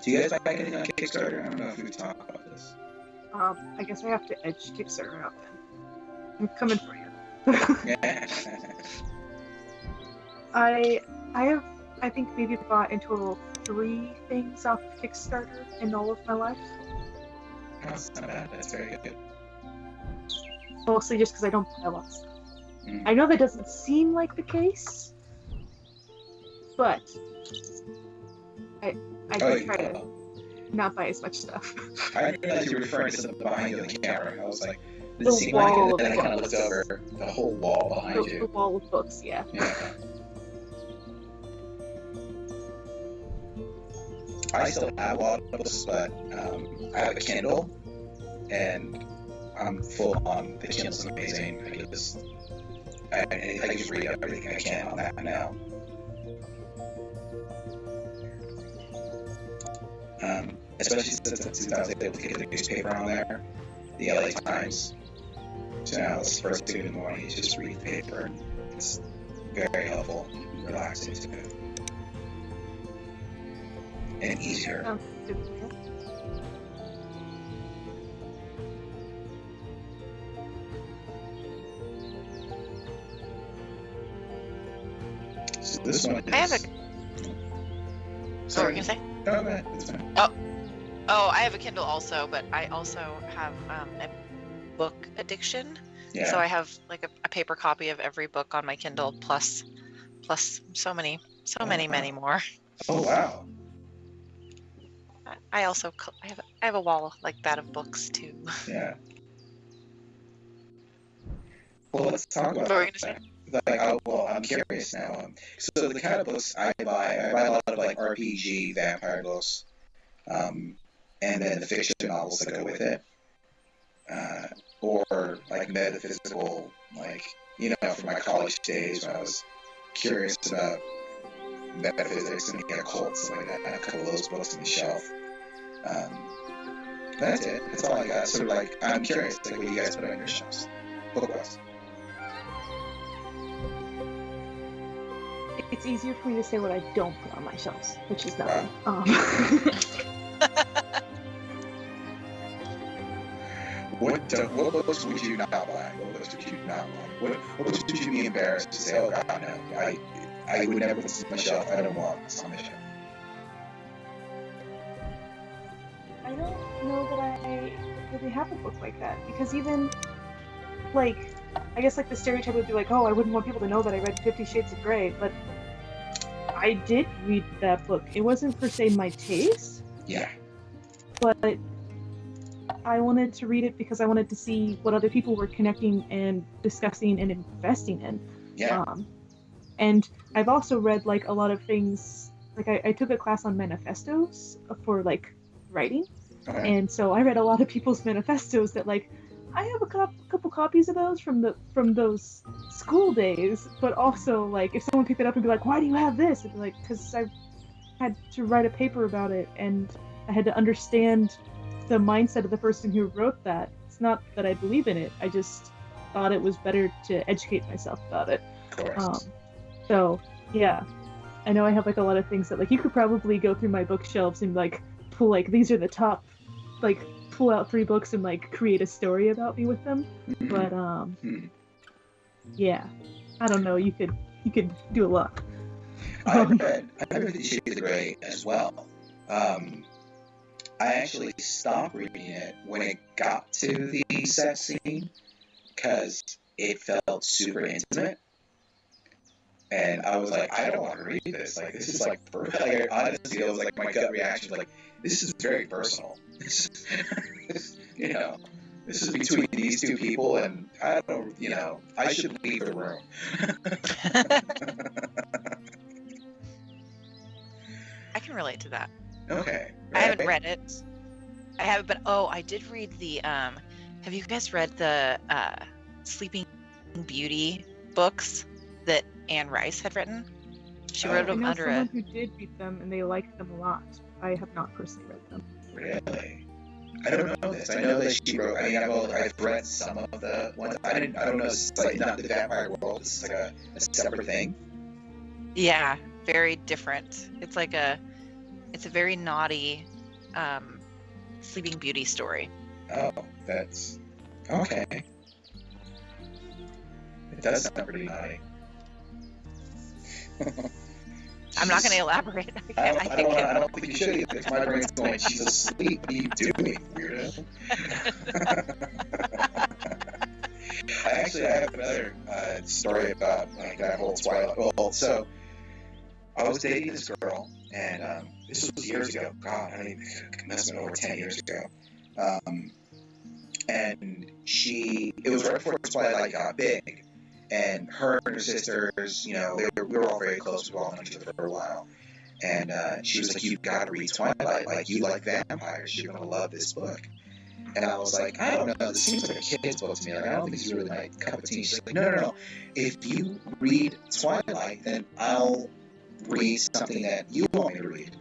Do you guys buy anything on Kickstarter? I don't know if we talk about this. I guess I have to edge Kickstarter out then. I'm coming for you. I have, I think, maybe bought in total 3 things off of Kickstarter in all of my life. That's not bad. That's very good. Mostly just because I don't buy a lot of stuff. I know that doesn't seem like the case, but I try to not buy as much stuff. I didn't realize you were referring to something behind you on the camera. I was like, did it seem like it? And then I kind of looked over the whole wall behind you. The wall of books, yeah. I still have a lot of books, but I have a Kindle, and I'm full on. The Kindle's amazing. I just read everything I can on that now. Especially since I was able to get the newspaper on there, the LA Times. So now it's first thing in the morning, you just read the paper. It's very helpful and relaxing too. And easier. Oh, So this one is... I have a. What were you gonna say? No, go ahead. It's fine. Oh, I have a Kindle also, but I also have a book addiction. Yeah. So I have like a paper copy of every book on my Kindle, plus so many more. Oh wow. I also I have a wall like that of books too. Yeah. Well, let's talk about What were you gonna say? Like, I'm curious now. So the kind of books I buy a lot of like RPG vampire books, and then the fiction novels that go with it, or like metaphysical, like from my college days when I was curious about metaphysics and the occult, stuff like that. I have a couple of those books on the shelf. That's it. That's all I got. So like, I'm curious, like, what do you guys put on your shelves, book-wise? it's easier for me to say what I don't put on my shelves, which is nothing. What books would you not buy? What books would you not buy? What books would you be embarrassed to say, oh God, no, I would never put this on my shelf. I don't want this on my shelf. I don't know that I really have a book like that, because even, like, I guess like the stereotype would be like, oh, I wouldn't want people to know that I read 50 Shades of Grey, but I did read that book. It wasn't per se my taste. Yeah. But I wanted to read it because I wanted to see what other people were connecting and discussing and investing in. Yeah. And I've also read like a lot of things. Like I took a class on manifestos for like writing, and so I read a lot of people's manifestos that like I have a couple copies of those from those school days. But also like if someone picked it up and be like, why do you have this? I'd be like, because I had to write a paper about it and I had to understand the mindset of the person who wrote that. It's not that I believe in it. I just thought it was better to educate myself about it. Of course. So yeah, I know I have like a lot of things that like you could probably go through my bookshelves and like pull like these are the top, like pull out 3 books and like create a story about me with them. But yeah, I don't know. You could do a lot. I read the Shades of Grey as well. I actually stopped reading it when it got to the sex scene because it felt super intimate, and I was like, I don't want to read this. Like, this is like, honestly, it was like my gut reaction, like, this is very personal. This is between these 2 people, and I don't, I should leave the room. I can relate to that. Okay. Right. I haven't read it. I haven't, but I did read the. Have you guys read the Sleeping Beauty books that Anne Rice had written? She wrote them under someone who did read them and they liked them a lot. I have not personally read them. Really? I don't know this. I know that she wrote. I mean, I've read some of the ones. I don't know. It's like not the vampire world. It's like a separate thing. Yeah, very different. It's like it's a very naughty Sleeping Beauty story. Oh, that's okay. It does sound pretty naughty. I'm not going to elaborate. I don't think you should either, because my brain's going, she's asleep. What are you doing, weirdo? I have another story about like that whole Twilight. Well, so I was dating this girl, and this was years ago. God, I mean, it must have been over 10 years ago. And it was right before Twilight got big. And her and her sisters, we were all very close. We've all known each other for a while. And she was like, "You've got to read Twilight. Like, you like vampires. You're gonna love this book." And I was like, "I don't know. This seems like a kid's book to me. Like, I don't think it's really my cup of tea." She's like, "No, no, no. If you read Twilight, then I'll read something that you want me to read."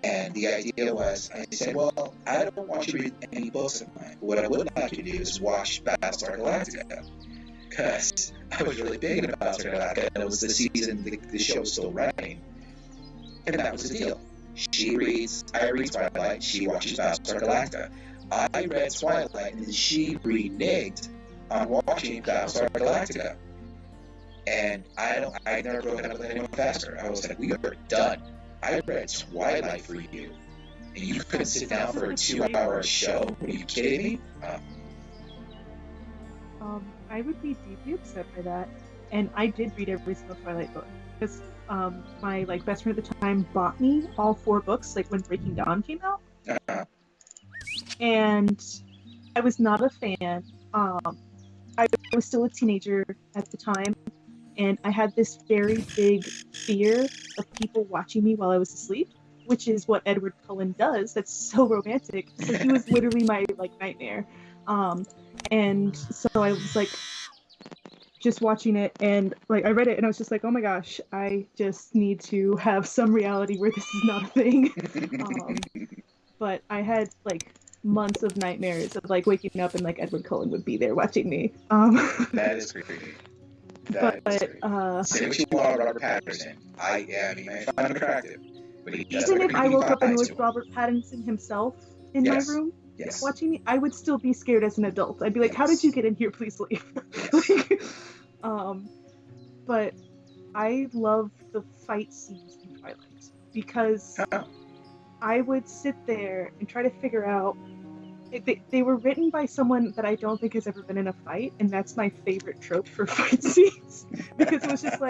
And the idea was, I said, "Well, I don't want you to read any books of mine. What I would like you to do is watch Battlestar Galactica." Because I was really big into Battlestar Galactica, and it was the season the show was still running. And that was the deal. I read Twilight, she watches Battlestar Galactica. I read Twilight, and then she reneged on watching Battlestar Galactica. And I never broke up with anyone faster. I was like, "We are done. I read Twilight for you, and you couldn't sit down for a 2-hour show? Are you kidding me?" I would be deeply upset by that, and I did read every single Twilight book because my best friend at the time bought me all 4 books when Breaking Dawn came out, and I was not a fan. I was still a teenager at the time, and I had this very big fear of people watching me while I was asleep, which is what Edward Cullen does. That's so romantic. So he was literally my nightmare. And so I was just watching it, and I read it, and I was just like, "Oh my gosh, I just need to have some reality where this is not a thing." But I had months of nightmares of waking up and Edward Cullen would be there watching me. That is creepy. That is creepy. Say what you want, Robert Pattinson. I find him attractive, but he does even if I woke up and it was Robert Pattinson himself in my room. Yes. Watching me, I would still be scared as an adult. I'd be like, "How did you get in here? Please leave." But I love the fight scenes in Twilight because I would sit there and try to figure out. They were written by someone that I don't think has ever been in a fight, and that's my favorite trope for fight scenes because it was just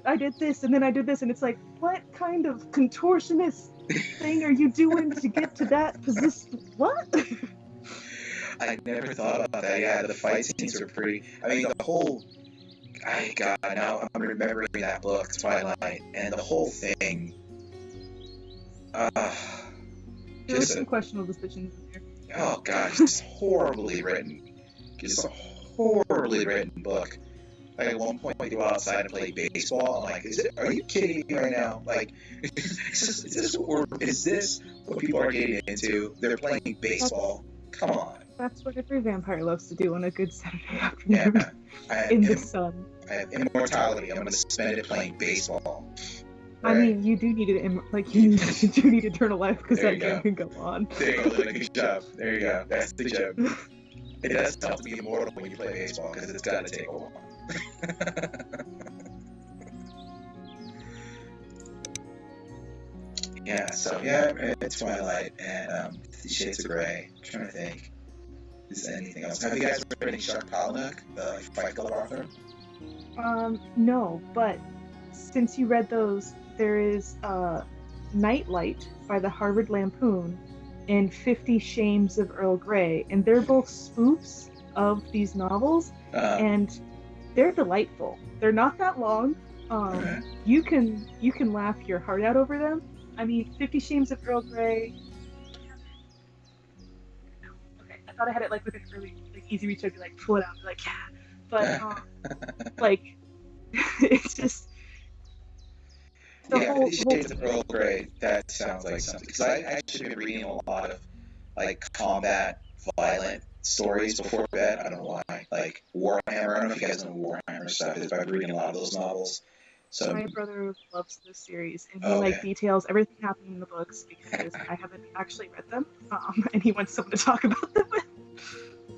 I did this and then I did this, and it's what kind of contortionist thing are you doing to get to that position? What? I never thought about that. Yeah, the fight scenes are pretty. The whole. Now I'm remembering that book, Twilight, and the whole thing. There were some questionable decisions in there. Oh gosh, it's horribly written. Just a horribly written book. At one point, we go outside and play baseball. I'm like, are you kidding me right now? Is this what people are getting into? They're playing baseball. Come on. That's what every vampire loves to do on a good Saturday afternoon in the sun. I have immortality. I'm going to spend it playing baseball. Right? You do need you do need eternal life because that game can go on. There you go, Lily. Good job. There you go. That's the joke. It does help to be immortal when you play baseball because it's got to take a while. It's Twilight and the Shades of Grey. I'm trying to think. Is there anything else? Have you guys read any Shark Palahniuk, the Fight Club author? No, but since you read those, there is Nightlight by the Harvard Lampoon and 50 Shames of Earl Grey, and they're both spoofs of these novels, and they're delightful. They're not that long. You can laugh your heart out over them. 50 Shames of Earl Grey. Okay, I thought I had it with an early easy reach. I'd be pull it out, and be yeah. But it's just the whole Shades of Earl Grey. That sounds like something because I actually been reading a lot of combat, violent stories before bed. I don't know why. Warhammer. I don't know if you guys know Warhammer stuff is, but I've been reading a lot of those novels. So my brother loves this series, and he details everything happening in the books because I haven't actually read them, and he wants someone to talk about them with.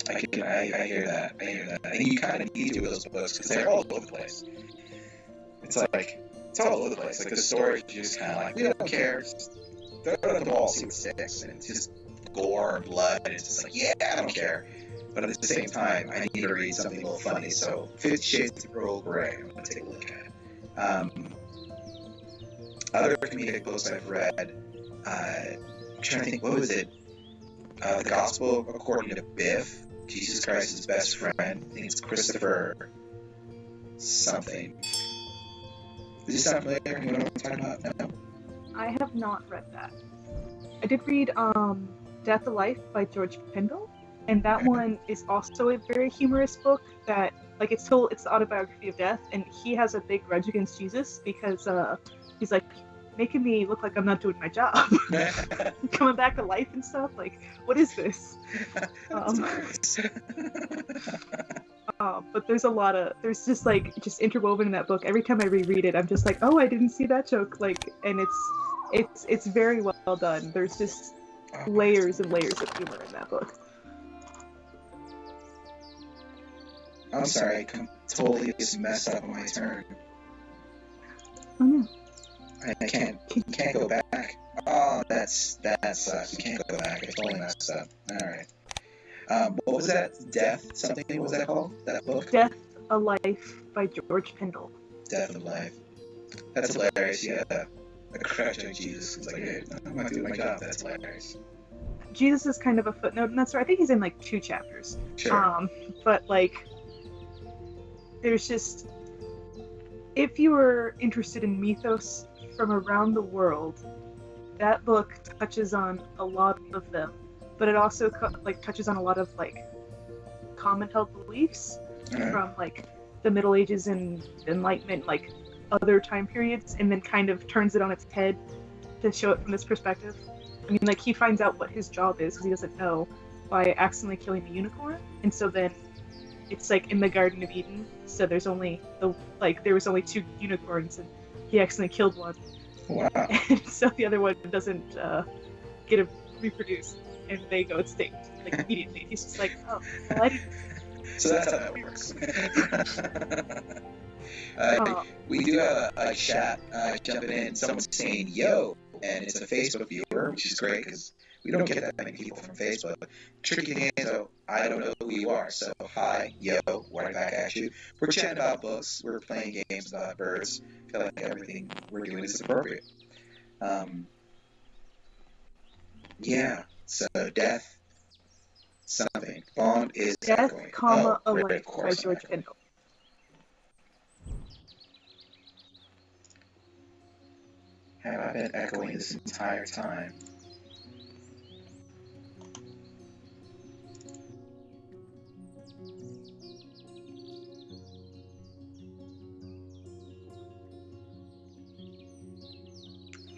I hear that. And you kind of need to with those books because they're all over the place. It's all over the place. The story is just kind of we don't care. Just throw it at the wall, see what sticks, and it's just gore and blood, and it's just I don't care. But at the same time, I need to read something a little funny. So 50 Shades of Earl Grey, I'm going to take a look at. Other comedic books I've read, I'm trying to think, what was it? The Gospel According to Biff, Jesus Christ's best friend. I think it's Christopher something. Does this sound familiar? You know what I'm talking about? I have not read that. I did read Death of Life by George Pendle, and that one is also a very humorous book that, like, it's the autobiography of death, and he has a big grudge against Jesus because he's like making me look like I'm not doing my job, coming back to life and stuff. Like, what is this? But there's just interwoven in that book. Every time I reread it, I'm just like, oh, I didn't see that joke. Like, and it's very well done. There's just layers and layers of humor in that book. I'm sorry, I totally just messed up on my turn. Oh no. I can't go back. Oh, that sucks. You can't go back. I totally messed up. Alright. What was that? Death something? What was that called? That book? Death of Life by George Pendle. Death of Life. That's hilarious, yeah. A crush on Jesus. It's like, hey, I'm not doing my job. That's hilarious. Jesus is kind of a footnote, and that's right. I think he's in like 2 chapters. Sure. But like, there's just, if you are interested in mythos from around the world, that book touches on a lot of them, but it also touches on a lot of like common held beliefs from like the Middle Ages and Enlightenment, like other time periods, and then kind of turns it on its head to show it from this perspective. I mean, like, he finds out what his job is because he doesn't know by accidentally killing a unicorn, and so then it's like in the Garden of Eden. So there was only 2 unicorns, and he accidentally killed one. Wow. And so the other one doesn't get to reproduce, and they go extinct like immediately. He's just like, oh, well, I didn't. So that's how that works. We do have a chat jumping in. Someone's saying "yo," and it's a Facebook viewer, which is great because we don't get that many people from Facebook. Tricky thing is, though, I don't know who you are. So hi, yo, right back at you. We're chatting about books. We're playing games about birds. I feel like everything we're doing is appropriate. Yeah. So death. Something. Bond is Death, echoing. a Life by George Pendle. Have I been echoing this entire time?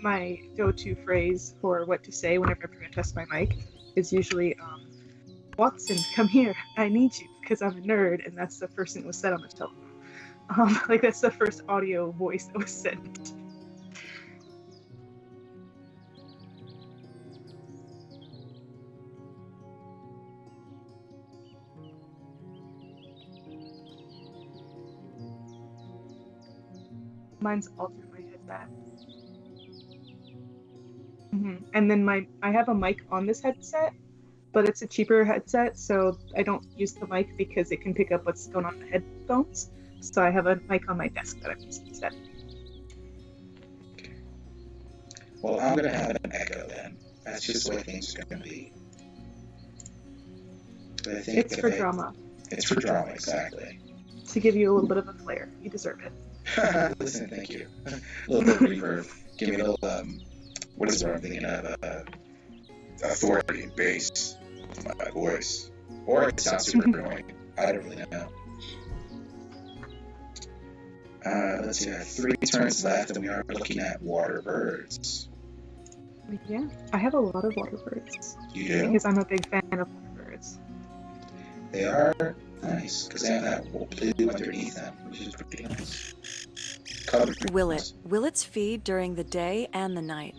My go-to phrase for what to say whenever I'm going to test my mic is usually, Watson, come here, I need you, because I'm a nerd, and that's the first thing that was said on the telephone. Like, that's the first audio voice that was sent. Mine's altered my headset. And then I have a mic on this headset, but it's a cheaper headset, so I don't use the mic because it can pick up what's going on in the headphones. So I have a mic on my desk that I'm using instead. Okay. Well, I'm gonna have an echo then. That's just the way things are gonna be. But I think It's for drama. It's for drama, exactly. To give you a little bit of a flair. You deserve it. Listen, thank you. A little bit of reverb. Give me a little, what is what I'm thinking of? Authority and bass to my voice. Or it sounds super annoying. I don't really know. Let's see, I have 3 turns left, and we are looking at water birds. Yeah, I have a lot of water birds. You do? Because I'm a big fan of water birds. They are nice, because they have that blue underneath them, which is pretty nice. Covered Willet. Willets feed during the day and the night.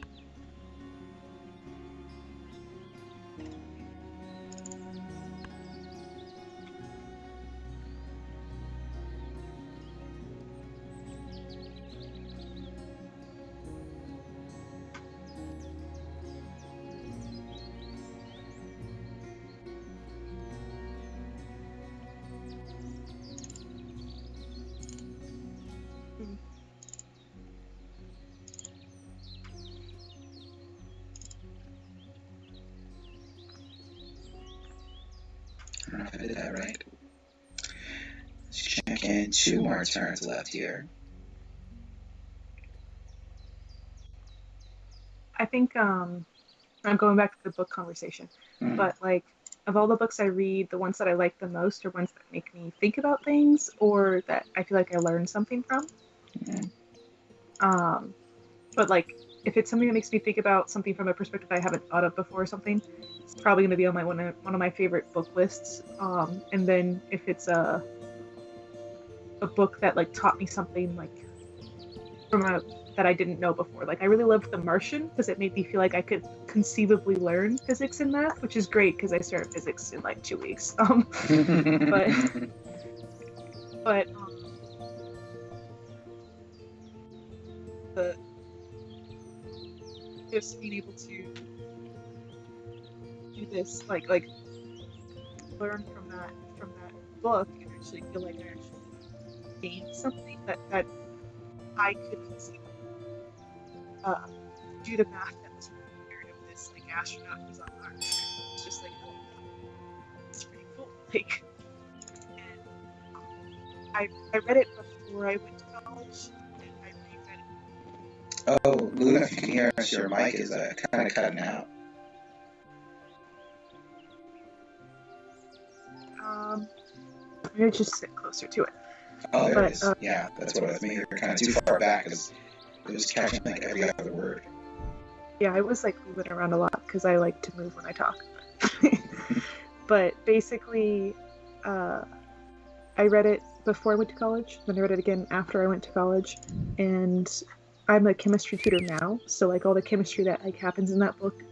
I don't know if I did that right. Let's check in. 2 more turns left here. I think I'm going back to the book conversation, but like of all the books I read, the ones that I like the most are ones that make me think about things or that I feel like I learned something from. But like if it's something that makes me think about something from a perspective I haven't thought of before or something, it's probably going to be on my one of my favorite book lists. And then if it's a book that like taught me something like from a that I didn't know before. Like I really loved The Martian because it made me feel like I could conceivably learn physics and math, which is great because I started physics in like 2 weeks. But the just being able to do this like learn from that book and actually feel like I actually gained something that I could conceive do the math that was required of this like astronaut who's on Mars. It's just like, oh, it's pretty cool. Like, and I read it before I went to college, and I reread it. Oh, Luna, if you can hear us, your mic is kind of cutting out. I'm gonna just sit closer to it. Oh, there it is. Yeah, that's what it was. Maybe you're kind of too far back because it was catching like every other word. Yeah, I was like moving around a lot because I like to move when I talk. But basically, I read it before I went to college, then I read it again after I went to college, and I'm a chemistry tutor now, so like all the chemistry that like happens in that book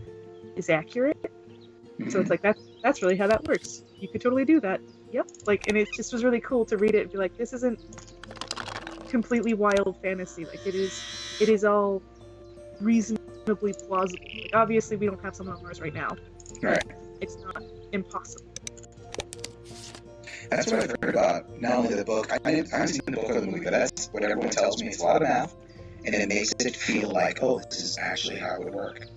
is accurate. So it's like that's really how that works. You could totally do that. Yep. Like, and it just was really cool to read it and be like, this isn't completely wild fantasy. Like it is all reasonably plausible. Like obviously we don't have someone on Mars right now. Right. It's not impossible. That's what I've heard about. Not only the book, I haven't seen the book or the movie, but that's what everyone tells me. It's a lot of math, and it makes it feel like, oh, this is actually how it would work.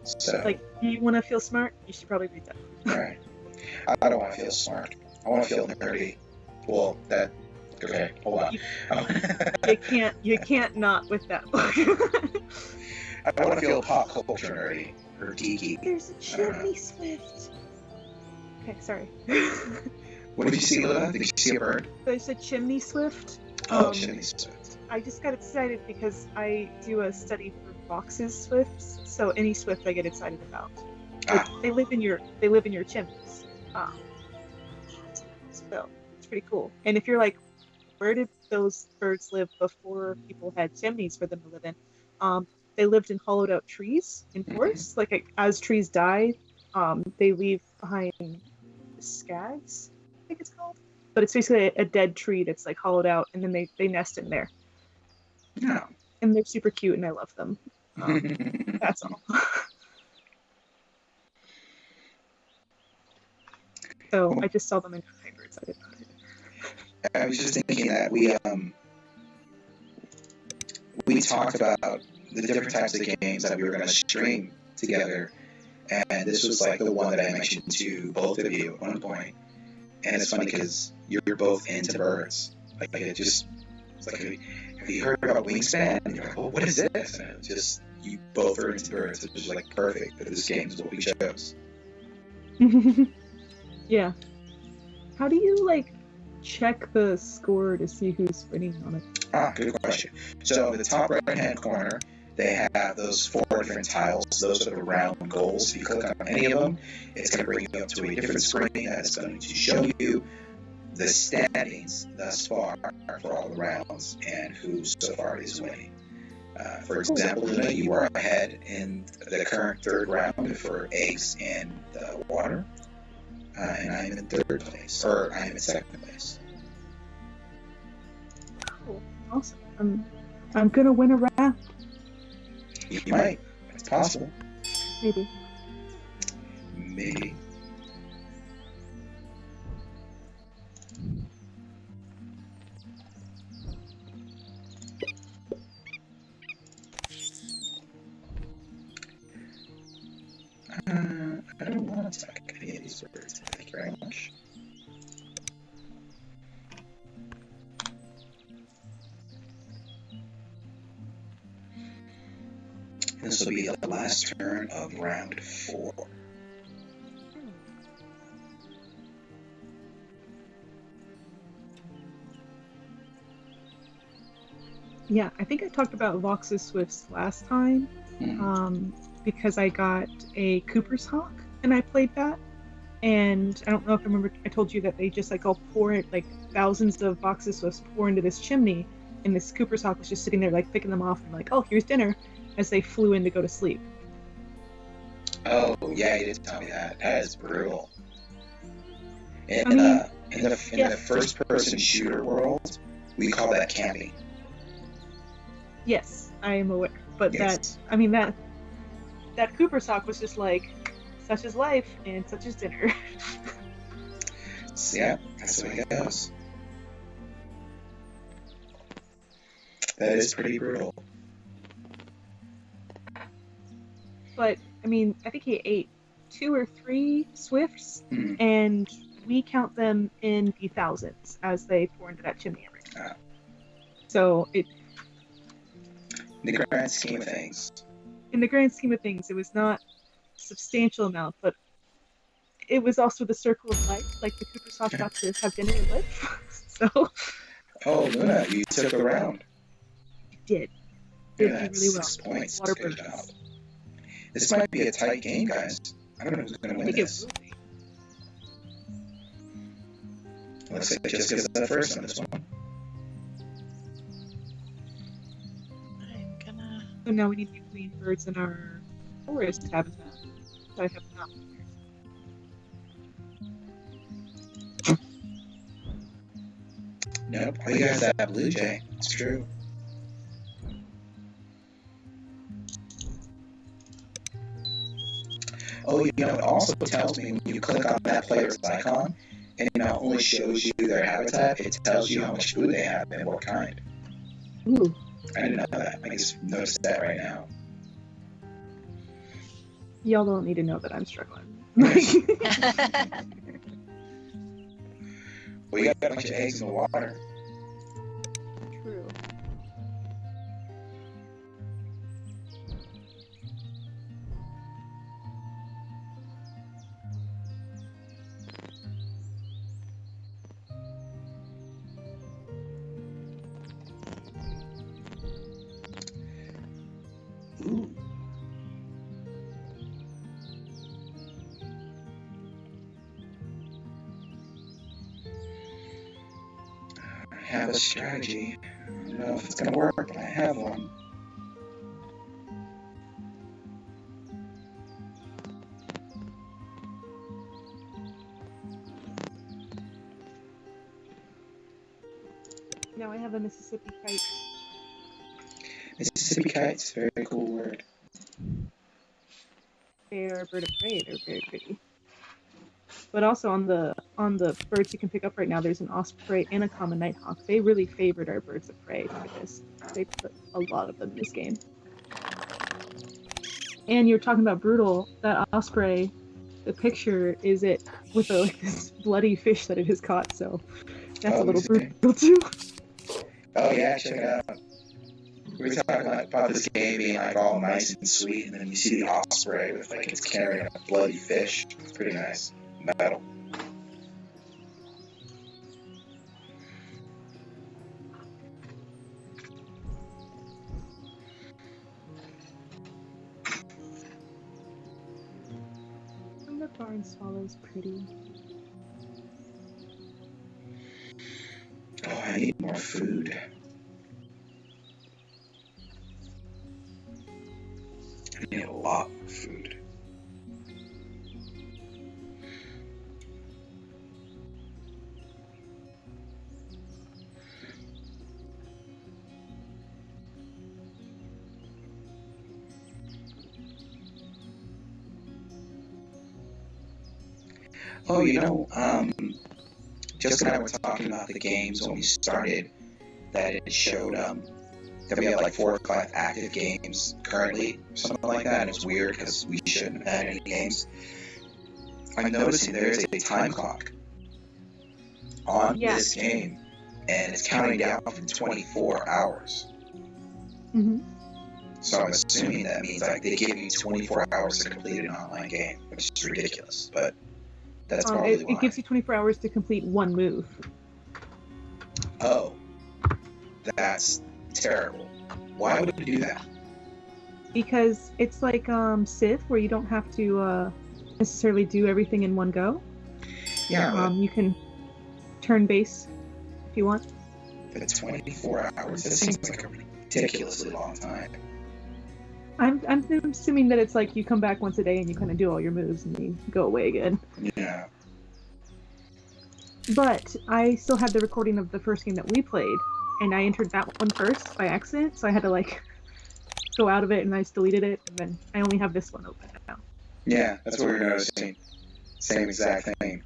So, like, you want to feel smart? You should probably read that. Right. I don't want to feel smart. I want to feel nerdy. Well, that. Okay, hold on. You can't not with that book. I want to feel pop culture nerdy or geeky. There's a chimney swift. Okay, sorry. What did you see, Luna? Did you see a bird? There's a chimney swift. Oh, chimney swift. I just got excited because I do a study for foxes swifts, so any swift I get excited about. Like, they live in your chimneys. So it's pretty cool. And if you're like, where did those birds live before people had chimneys for them to live in? They lived in hollowed out trees in forests. Like as trees die, they leave behind scads, I think it's called. But it's basically a dead tree that's like hollowed out, and then they nest in there. Yeah. And they're super cute, and I love them. That's all. So I just saw them and got hyper excited about it. I was just thinking that we talked about the different types of games that we were going to stream together, and this was like the one that I mentioned to both of you at one point. And it's funny because you're both into birds. Like it just, it's like, have you heard about Wingspan? And you're like, well, what is this? And it was just, you both are into birds. It was like perfect that this game is what we chose. Yeah. How do you like check the score to see who's winning on it? Good question. So in the top right-hand corner, they have those 4 different tiles. Those are the round goals. If you click on any of them, it's going to bring you up to a different screen that's going to show you the standings thus far for all the rounds and who so far is winning. For example, Luna, you are ahead in the current 3rd round for eggs and water. And I'm in 3rd place, or I'm in 2nd place. Cool. Awesome. I'm going to win a round. You might. It's possible. Maybe. Maybe. I don't want to attack any of these birds. Thank you very much. And this will be the last turn of round 4. Yeah, I think I talked about Vox's Swifts last time, because I got a Cooper's Hawk and I played that. And I don't know if I remember, I told you that they just like all pour it, like thousands of Vox's Swifts pour into this chimney, and this Cooper's Hawk was just sitting there like picking them off and like, oh, here's dinner, as they flew in to go to sleep. Oh, yeah, you did tell me that. That is brutal. In the first-person shooter world, we call that camping. Yes, I am aware. But Yes. that Cooper's Hawk was just like, such is life and such is dinner. So, yeah, that's the way it goes. That is pretty brutal. But, I mean, I think he ate 2 or 3 Swifts, Mhm. and we count them in the thousands as they pour into that chimney every time. So, In the grand scheme of things. in the grand scheme of things, it was not a substantial amount, but it was also the circle of life. Like, the Cooper's Hawk got to have dinner and live. So, Oh, Luna, you took the round. it did. Yeah, Did that's really well. 6 points. Water Good birds. job. This might be a tight game, guys. I don't know who's going to I win think it this. will be. Looks like Jessica's the first on this one. I'm gonna. So now we need to clean birds in our forest habitat. I have not. Nope, all you guys have Blue Jay. It's true. Oh, you know, it also tells me when you click on that player's icon, and it not only shows you their habitat, it tells you how much food they have and what kind. Ooh. I didn't know that. I just noticed that right now. Y'all don't need to know that I'm struggling. Well, you got a bunch of eggs in the water. True. Ooh. I have a strategy. I don't know if it's gonna work, but I have one. Now I have a Mississippi kite. Mississippi kite's a very cool word. They're a bird of prey. They're very pretty. But also on the birds you can pick up right now, there's an osprey and a common nighthawk. They really favored our birds of prey because they put a lot of them in this game. And you're talking about brutal. That osprey, the picture is it with this bloody fish that it has caught. So that's a little brutal too. Oh yeah, check it out. We were talking about this game being like all nice and sweet, and then you see the osprey with like it's carrying a bloody fish. It's pretty nice. Metal. And the barn swallow's pretty. Oh, I need more food. I need a lot of food. Oh, you know, Jessica and I were talking about the games when we started, that it showed that we have like 4 or 5 active games currently, something like that, and it's weird because we shouldn't have had any games. I'm noticing there's a time clock on this game, and it's counting down from 24 hours. Mm-hmm. So I'm assuming that means like they give you 24 hours to complete an online game, which is ridiculous. But that's probably why. It gives you 24 hours to complete one move. Oh, that's terrible. Why would it do that? Because it's like Civ, where you don't have to necessarily do everything in one go. Yeah, you can turn base if you want. but 24 hours, that seems like a ridiculously long time. I'm assuming that it's like you come back once a day and you kind of do all your moves and you go away again. Yeah. But I still had the recording of the first game that we played, and I entered that one first by accident, so I had to like go out of it and I just deleted it, and then I only have this one open now. Yeah, that's what we were noticing. Same exact thing.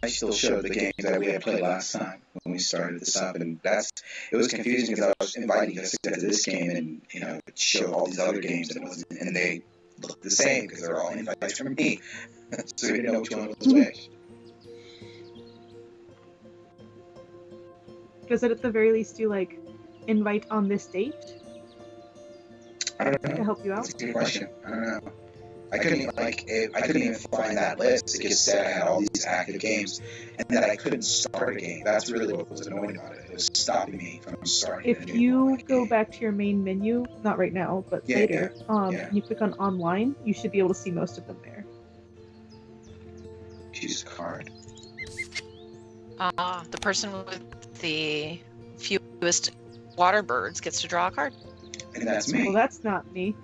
I still showed the games that we had played last time when we started this up, and it was confusing because I was inviting us to get to this game, and it showed all these other games, and they looked the same because they're all invites from me, so we didn't know which one was which. Does it at the very least do like invite on this date I don't know. to help you out? That's a good question. I don't know. I couldn't even find that list. It just said I had all these active games, and that I couldn't start a game. That's really what was annoying about it. It was stopping me from starting. If you go back to your main menu, not right now, but later, and you click on online, you should be able to see most of them there. Choose a card. The person with the fewest water birds gets to draw a card. And that's me. Well, that's not me.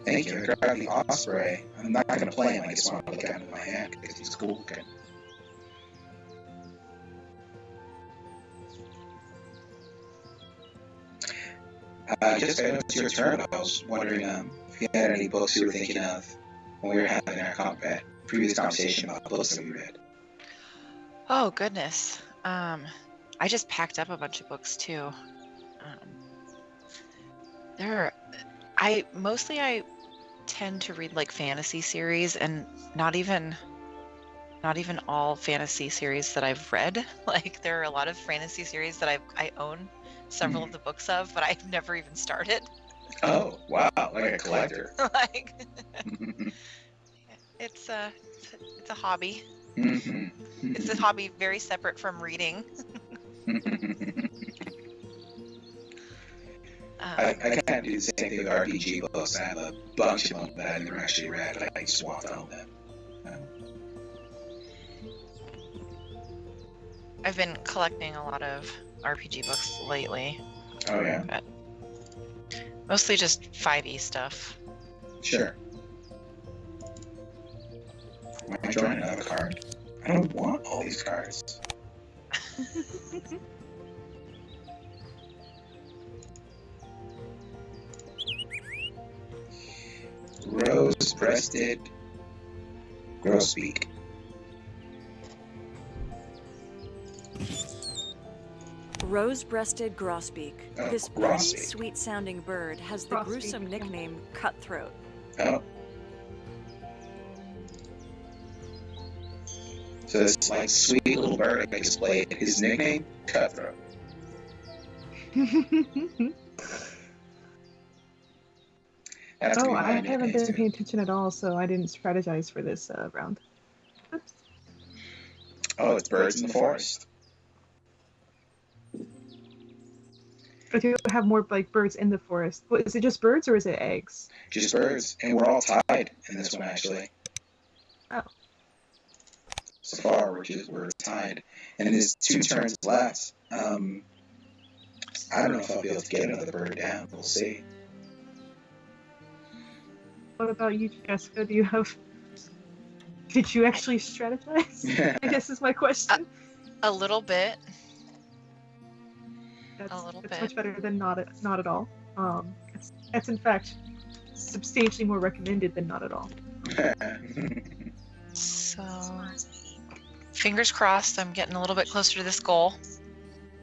Thank you. I grabbed the Osprey. I'm not going to play him. I just want to look at him in my hand because he's cool looking. Just I know it's your turn. I was wondering if you had any books you were thinking of when we were having our previous conversation about books that we read. Oh goodness. I just packed up a bunch of books too. I tend to read like fantasy series, and not even all fantasy series that I've read. Like there are a lot of fantasy series that I own several of the books of, but I've never even started. Oh wow, like a collector. Like it's a hobby. It's a hobby very separate from reading. I kind of do the same thing with RPG books. I have a bunch of them that I've never actually read, but I just want to own them. I've been collecting a lot of RPG books lately. Oh yeah. But mostly just 5e stuff. Sure. Am I drawing another card? I don't want all these cards. Rose-breasted grosbeak. Rose-breasted grosbeak. Oh, This grosbeak. pretty sweet-sounding bird has the Grosbeak, gruesome yeah. nickname Cutthroat. Oh. So this like sweet little bird I just played, his nickname, Cutthroat. That's gonna be my I haven't nickname, been too. paying attention at all, so I didn't strategize for this round. Oops. Oh, it's birds in the forest. I do have more like birds in the forest. What, is it just birds or is it eggs? Just birds, and we're all tied in this one actually. Oh. So far, we're tied, and there's 2 turns left. I don't know if I'll be able to get another bird down. We'll see. What about you, Jessica? Did you actually strategize? I guess is my question. A little bit. That's little much bit. better than not at all. That's in fact substantially more recommended than not at all. So, fingers crossed, I'm getting a little bit closer to this goal.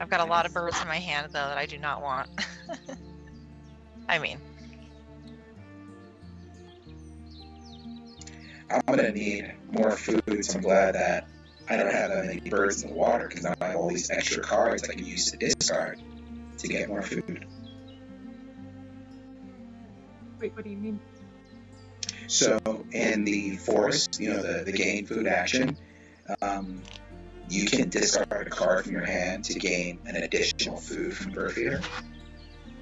I've got a lot of birds in my hand, though, that I do not want. I mean, I'm gonna need more food, so I'm glad that I don't have that many birds in the water because now I have all these extra cards I can use to discard. to get more food. Wait, what do you mean? So in the forest, the gain food action, you can discard a card from your hand to gain an additional food from Bird Feeder.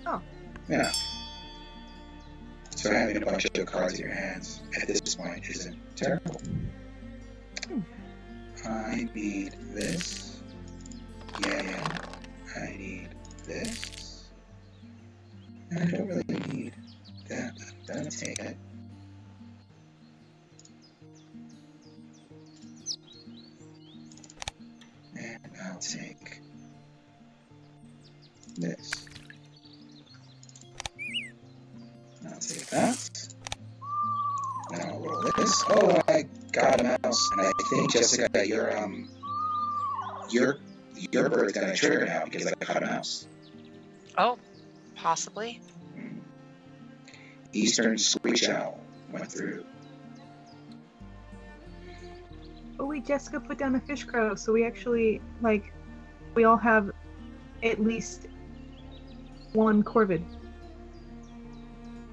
Oh. Yeah. So having a bunch of cards in your hands at this point isn't terrible. I need this. Yeah. I need this. I don't really need that. I'll take it. And I'll take this. I'll take that. Now I'll roll this. Oh, I got a mouse. And I think, Jessica, your bird's gonna trigger now because I caught a mouse. Oh, possibly. Eastern Screech Owl went through. Oh wait, Jessica put down a fish crow, so we actually, we all have at least one corvid.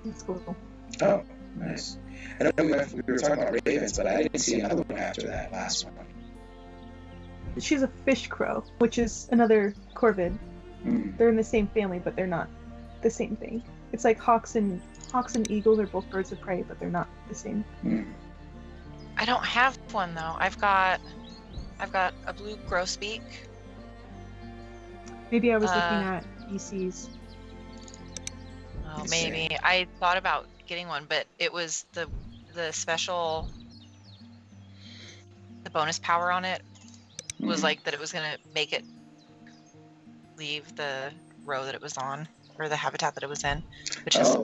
That's cool. Oh, nice. I don't know, we were talking about ravens, but I didn't see another one after that last one. She's a fish crow, which is another corvid. They're in the same family, but they're not the same thing. It's like hawks and eagles are both birds of prey, but they're not the same. I don't have one though. I've got a blue grosbeak. Maybe I was looking at ECs. Oh, maybe. I thought about getting one, but it was the special, the bonus power on it was like that it was gonna make it leave the row that it was on, or the habitat that it was in, which is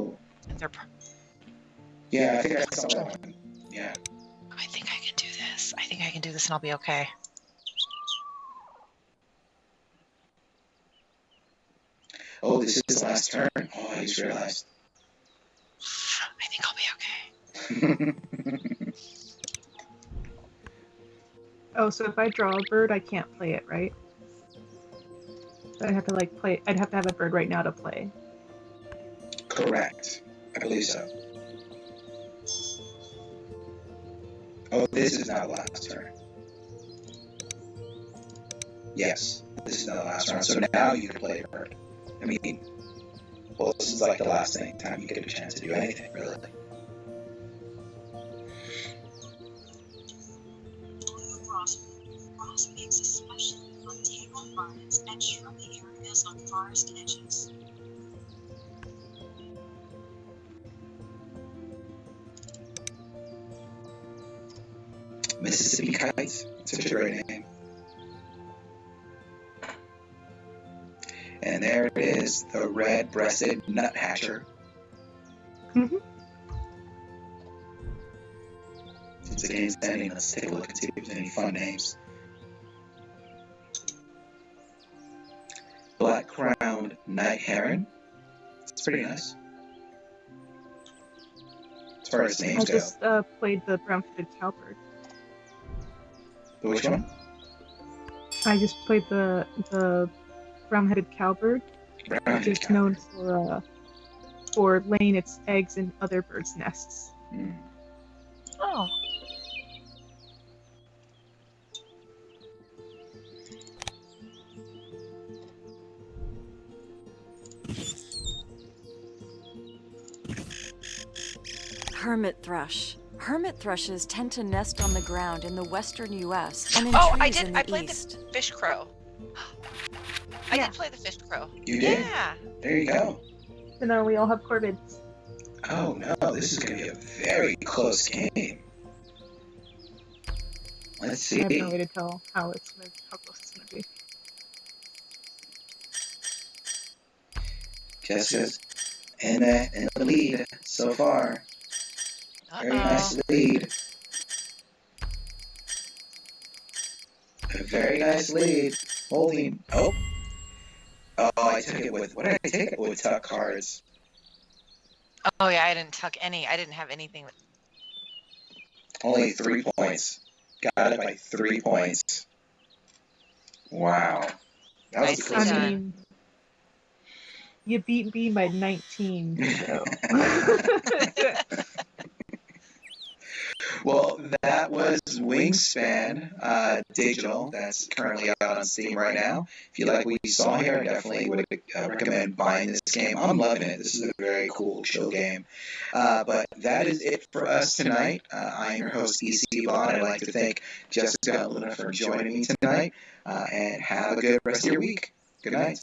yeah, I think I saw that one. Yeah. I think I can do this. I think I can do this and I'll be okay. Oh, this is his last turn. Oh, I just realized. I think I'll be okay. Oh, so if I draw a bird, I can't play it, right? I'd have to play. I'd have to have a bird right now to play. Correct. I believe so. Oh, this is now the last turn. Yes, this is now the last round. So now you can play a bird. I mean, well, this is like the last time you get a chance to do anything, really. Frost makes especially on table gardens and shrubby areas on forest edges. Mississippi Kites. Such a great name. And there it is, the red-breasted nuthatcher. Since the game's ending, let's take a look and see if there's any fun names. Black-crowned night heron. It's pretty nice. As far as names I go. just played the brown-footed cowbird. Which one? I just played the brown-headed cowbird, which is known for laying its eggs in other birds' nests. Oh. Hermit thrush. Hermit thrushes tend to nest on the ground in the western U.S. and in trees in the I played east. the fish crow. I did play the fish crow. You did? Yeah. There you go. So now we all have corvids. Oh no, this is going to be a very close game. Let's see. I have no way to tell how close it's going to be. Jessica's in the lead so far. Very nice lead. A very nice lead. Holding. Oh, I took it with. What did I take it with? Tuck cards. Oh yeah, I didn't tuck any. I didn't have anything. Only 3 points. Got it by 3 points. Wow. That was Nicely close. done. I mean, You beat me by 19. So. Well, that was Wingspan Digital. That's currently out on Steam right now. If you like what you saw here, I definitely would recommend buying this game. I'm loving it. This is a very cool, chill game. But that is it for us tonight. I am your host, EC Bond. I'd like to thank Jessica and Luna for joining me tonight. And have a good rest of your week. Good night.